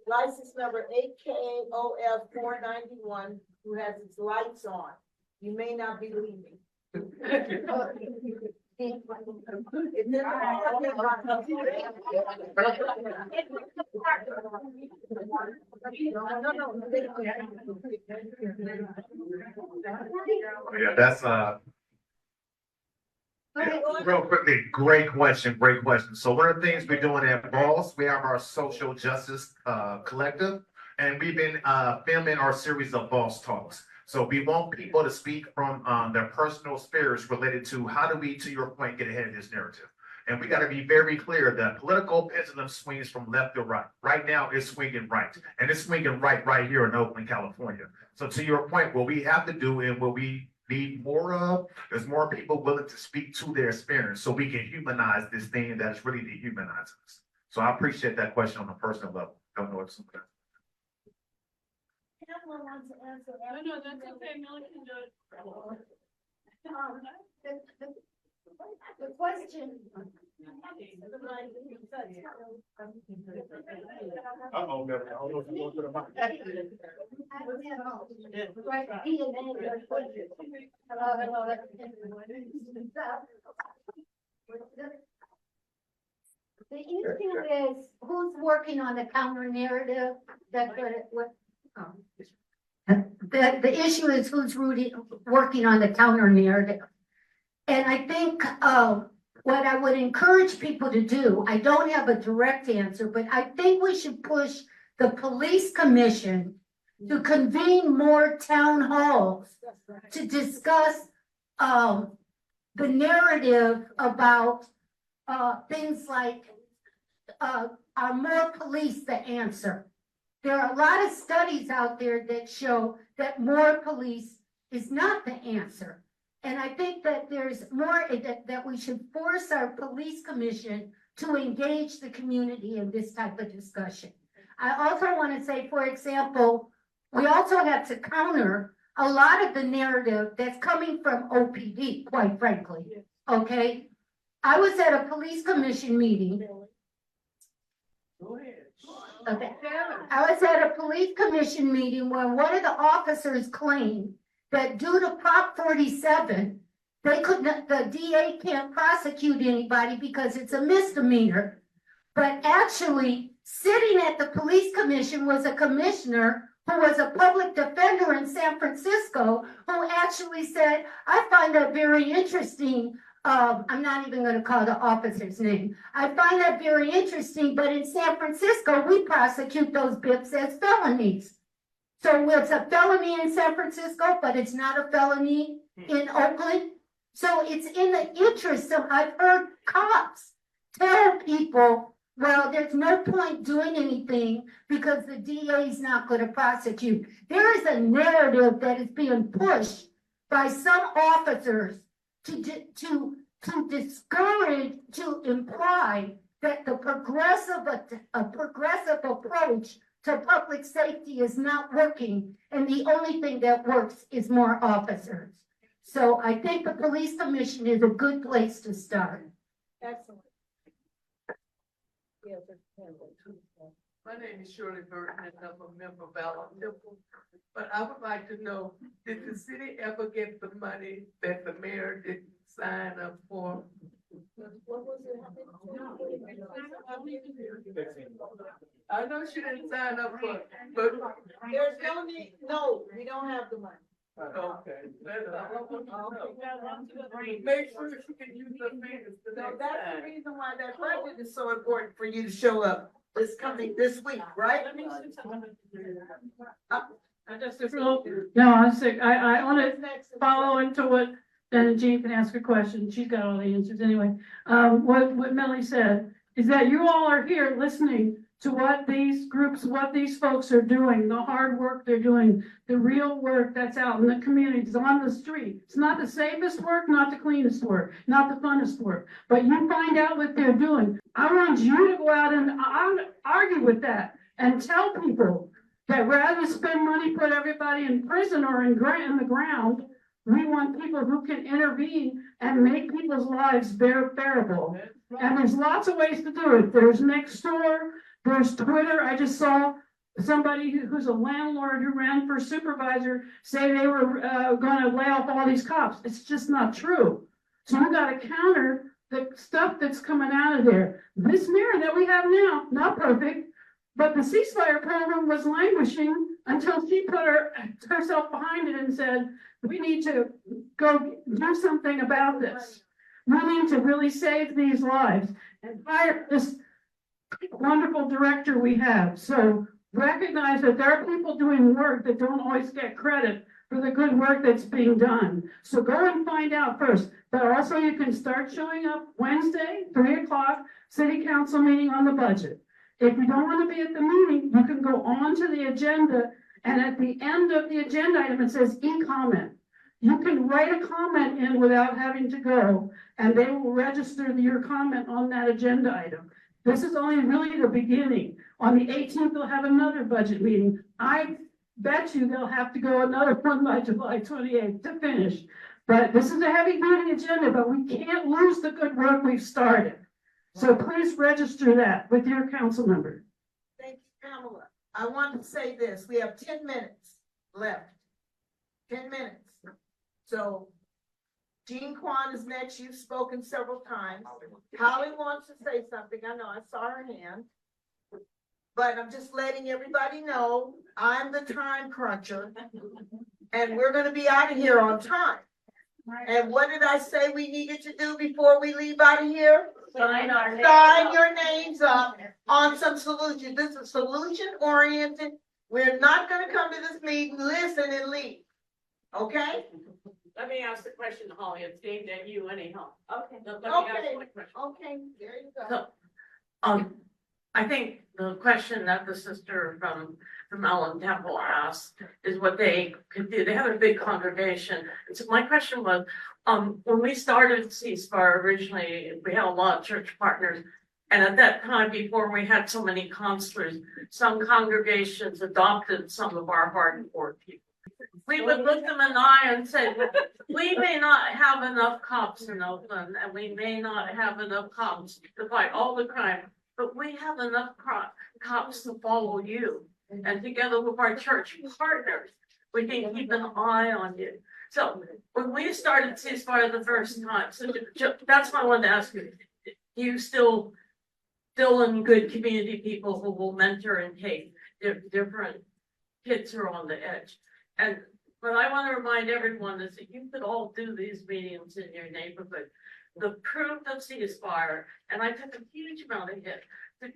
license number 8KOF 491, who has its lights on. You may not believe me. Yeah, that's real quickly, great question, great question. So one of the things we're doing at Boss, we have our social justice collective, and we've been filming our series of Boss Talks. So we want people to speak from their personal spheres related to how do we, to your point, get ahead of this narrative. And we got to be very clear that political pendulum swings from left to right. Right now, it's swinging right, and it's swinging right here in Oakland, California. So to your point, what we have to do and what we need more of is more people willing to speak to their experience so we can humanize this thing that is really dehumanizing us. So I appreciate that question on a personal level. Don't know what's something. Pamela wants to answer. No, that's okay, Millie can do it. The question. The issue is who's working on the counter narrative the issue is who's working on the counter narrative. And I think what I would encourage people to do, I don't have a direct answer, but I think we should push the police commission to convene more town halls to discuss the narrative about things like are more police the answer? There are a lot of studies out there that show that more police is not the answer. And I think that there's more that we should force our police commission to engage the community in this type of discussion. I also want to say, for example, we also have to counter a lot of the narrative that's coming from OPD, quite frankly. Okay. I was at a police commission meeting. Okay. I was at a police commission meeting where one of the officers claimed that due to Prop 47, they couldn't, the DA can't prosecute anybody because it's a misdemeanor. But actually, sitting at the police commission was a commissioner who was a public defender in San Francisco, who actually said, I find that very interesting. I'm not even going to call the officer's name. I find that very interesting, but in San Francisco, we prosecute those BIPs as felonies. So it's a felony in San Francisco, but it's not a felony in Oakland. So it's in the interest of, I've heard cops tell people, well, there's no point doing anything because the DA is not going to prosecute. There is a narrative that is being pushed by some officers to discourage, to imply that the progressive approach to public safety is not working, and the only thing that works is more officers. So I think the police commission is a good place to start. Excellent. My name is Shirley Burton, and I'm a member of Alvarado. But I would like to know, did the city ever get the money that the mayor didn't sign up for? What was it? I know she didn't sign up for it, but There's no need, no, we don't have the money. okay. Make sure she can use her fingers the So next that's the time. reason why that budget is so important for you to show up this week, right? No, I want to follow into what, then Jean can ask a question. She's got all the answers anyway. What Millie said is that you all are here listening to what these groups, what these folks are doing, the hard work they're doing, the real work that's out in the communities, on the street. It's not the safest work, not the cleanest work, not the funnest work, but you find out what they're doing. I want you to go out and argue with that and tell people that rather than spend money, put everybody in prison or in the ground, we want people who can intervene and make people's lives bearable. And there's lots of ways to do it. There's Nextdoor, there's Twitter. I just saw somebody who's a landlord who ran for supervisor say they were going to lay off all these cops. It's just not true. So you gotta counter the stuff that's coming out of there. This mayor that we have now, not perfect, but the ceasefire program was languishing until she put herself behind it and said, we need to go do something about this. We need to really save these lives and hire this wonderful director we have. So recognize that there are people doing work that don't always get credit for the good work that's being done. So go and find out first. But also you can start showing up Wednesday, 3 o'clock, city council meeting on the budget. If you don't want to be at the meeting, you can go on to the agenda, and at the end of the agenda item, it says e-comment. You can write a comment in without having to go, and they will register your comment on that agenda item. This is only really the beginning. On the 18th, they'll have another budget meeting. I bet you they'll have to go another one by July 28th to finish. But this is a heavy-duty agenda, but we can't lose the good work we've started. So please register that with your council member. Thank you, Pamela. I want to say this, we have 10 minutes left. 10 minutes. So Jean Quan is next. You've spoken several times. Holly wants to say something. I know, I saw her hand. But I'm just letting everybody know, I'm the time cruncher. And we're gonna be out of here on time. And what did I say we needed to do before we leave out of here? Sign your names up on some solutions. This is solution oriented. We're not gonna come to this meeting, listen and leave. Okay? Let me ask the question, Holly. It's aimed at you anyhow. Okay. Let me ask Okay. my question. Okay, there you go. So, I think the question that the sister from Ellen Temple asked is what they could do. They have a big congregation. And so my question was, when we started ceasefire originally, we had a lot of church partners. And at that time, before we had so many counselors, some congregations adopted some of our hardcore people. We would look them in the eye and say, we may not have enough cops in Oakland, and we may not have enough cops to fight all the crime, but we have enough cops to follow you. And together with our church partners, we can keep an eye on you. So when we started ceasefire the first time, so that's why I wanted to ask you, you still in good community people who will mentor and take different kids who are on the edge. And what I want to remind everyone is that you could all do these meetings in your neighborhood. The proof of ceasefire, and I took a huge amount of hit.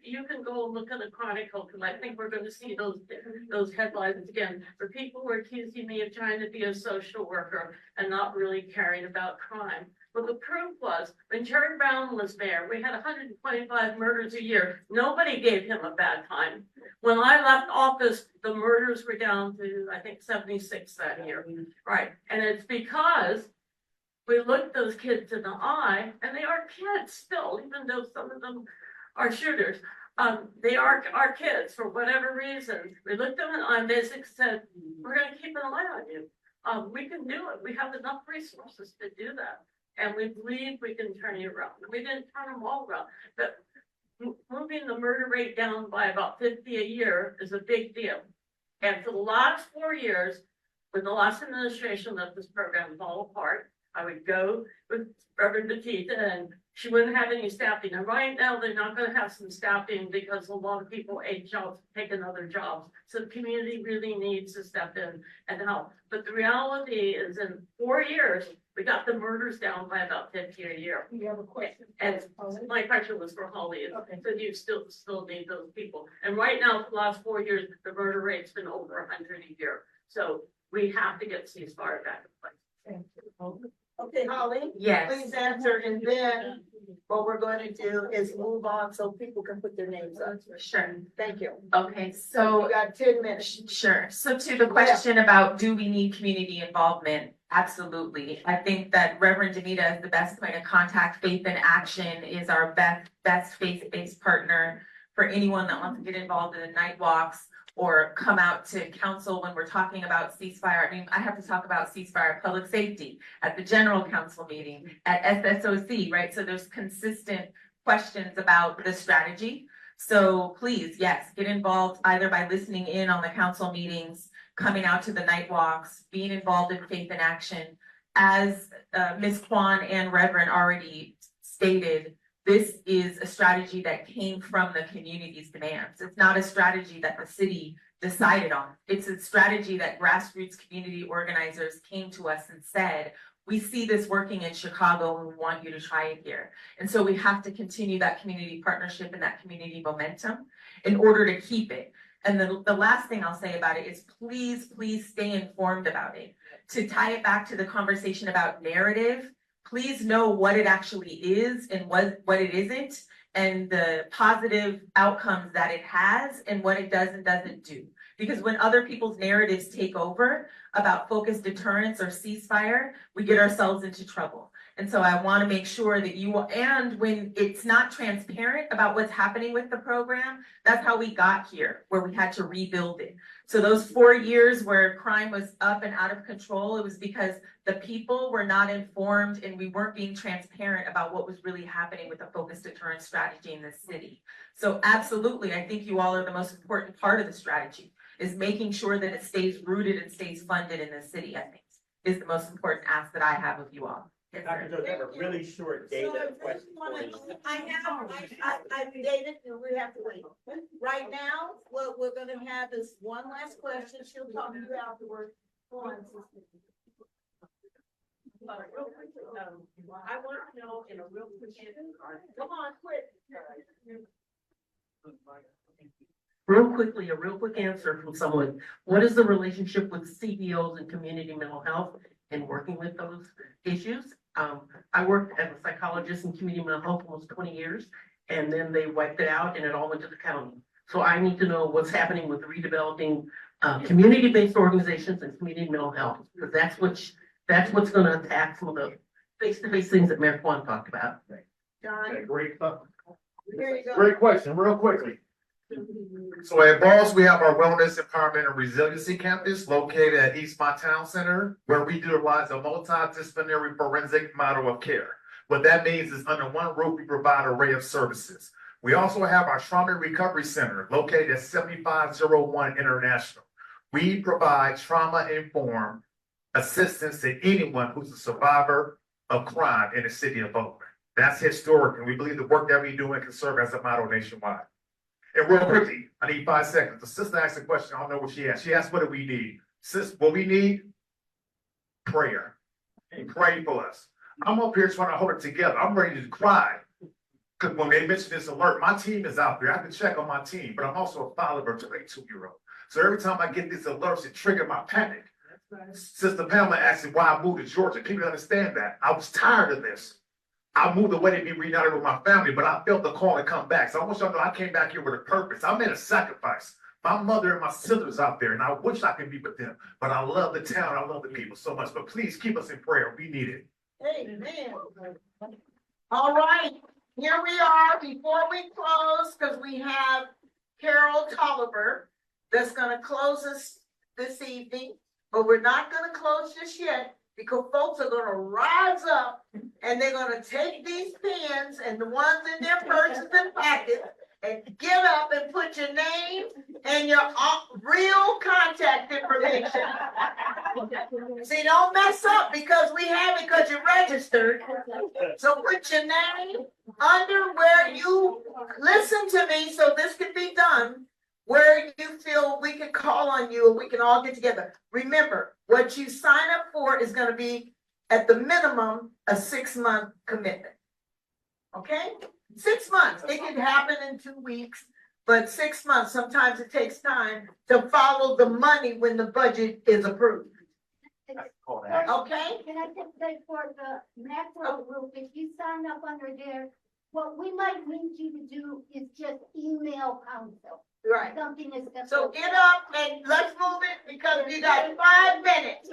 You can go and look at the Chronicle, because I think we're going to see those headlines again. For people who are accusing me of trying to be a social worker and not really caring about crime. Well, the proof was when Jerry Brown was mayor, we had 125 murders a year. Nobody gave him a bad time. When I left office, the murders were down to, I think, 76 that year. Right. And it's because we looked those kids in the eye, and they are kids still, even though some of them are shooters. They are our kids for whatever reason. We looked them in the eye and basically said, we're going to keep an eye on you. We can do it. We have enough resources to do that. And we believe we can turn you around. We didn't turn them all around, but moving the murder rate down by about 50 a year is a big deal. And for the last 4 years, when the last administration let this program fall apart, I would go with Reverend Batista and she wouldn't have any staffing. And right now, they're not going to have some staffing because a lot of people age out, taking other jobs. So the community really needs to step in and help. But the reality is in 4 years, we got the murders down by about 50 a year. You have a question? And my question was for Holly. Okay. So you still need those people. And right now, for the last 4 years, the murder rate's been over 100 a year. So we have to get ceasefire back in place. Thank you. Okay, Holly? Yes. Please answer, and then what we're going to do is move on so people can put their names up. Sure. Thank you. Okay, so You got 10 minutes. sure. So to the question about do we need community involvement? Absolutely. I think that Reverend Demita is the best point of contact. Faith in Action is our best faith-based partner for anyone that wants to get involved in the night walks or come out to council when we're talking about ceasefire. I mean, I have to talk about ceasefire public safety at the general council meeting, at SSOC, right? So there's consistent questions about the strategy. So please, yes, get involved either by listening in on the council meetings, coming out to the night walks, being involved in Faith in Action. as Ms. Kwan and Reverend already stated, this is a strategy that came from the community's demands. It's not a strategy that the city decided on. It's a strategy that grassroots community organizers came to us and said, we see this working in Chicago and we want you to try it here. And so we have to continue that community partnership and that community momentum in order to keep it. And the last thing I'll say about it is please, please stay informed about it. To tie it back to the conversation about narrative, please know what it actually is and what it isn't, and the positive outcomes that it has and what it does and doesn't do. Because when other people's narratives take over about focused deterrence or ceasefire, we get ourselves into trouble. And so I want to make sure that you will, and when it's not transparent about what's happening with the program, that's how we got here, where we had to rebuild it. So those 4 years where crime was up and out of control, it was because the people were not informed and we weren't being transparent about what was really happening with the focused deterrence strategy in the city. So absolutely, I think you all are the most important part of the strategy, is making sure that it stays rooted and stays funded in the city, I think, is the most important ask that I have of you all. Yes, Dr. Jones, I have a really short data question for you. I David, we have to wait. Right now, what we're gonna have is one last question. She'll talk to you afterwards. Go on, sister. Real quick, I want to know in a real quick. Come on, quick. A real quick answer from someone. What is the relationship with CEOs and community mental health and working with those issues? I worked as a psychologist in community mental health almost 20 years, and then they wiped it out and it all went to the county. So I need to know what's happening with redeveloping community-based organizations and community mental health, because that's what's going to attack some of the face-to-face things that Mayor Kwan talked about. John, Great, here you go. great question, real quickly. So at Balls, we have our Wellness, Empowerment, and Resiliency Campus located at East Town Center, where we utilize a multidisciplinary forensic model of care. What that means is under one roof, we provide an array of services. We also have our Trauma Recovery Center located at 7501 International. We provide trauma-informed assistance to anyone who's a survivor of crime in the city of Oakland. That's historic, and we believe the work that we do can serve as a model nationwide. And real quickly, I need 5 seconds. The sister asked a question. I don't know what she asked. She asked, what do we need? Sis, what we need? Prayer. And pray for us. I'm up here trying to hold it together. I'm ready to cry. Because when they mention this alert, my team is out there. I can check on my team, but I'm also a father of a 22-year-old. So every time I get these alerts, it triggers my panic. Sister Pamela asked me why I moved to Georgia. People understand that. I was tired of this. I moved away to be reunited with my family, but I felt the call to come back. So I want y'all to know I came back here with a purpose. I made a sacrifice. My mother and my sisters out there, and I wish I could be with them. But I love the town. I love the people so much. But please keep us in prayer. We need it. Amen. All right, here we are. Before we close, because we have Carol Tolliver that's gonna close us this evening, but we're not gonna close just yet, because folks are gonna rise up and they're gonna take these pens and the ones in their purses and pockets and get up and put your name and your real contact information. See, don't mess up because we have it because you're registered. So put your name under where you listen to me so this can be done, where you feel we can call on you and we can all get together. Remember, what you sign up for is going to be at the minimum a 6-month commitment. Okay? 6 months. It can happen in 2 weeks, but 6 months. Sometimes it takes time to follow the money when the budget is approved. Okay? Can I just say for the macro group, if you sign up under there, what we might need you to do is just email council. Right. Something is. So get up and let's move it because we got 5 minutes.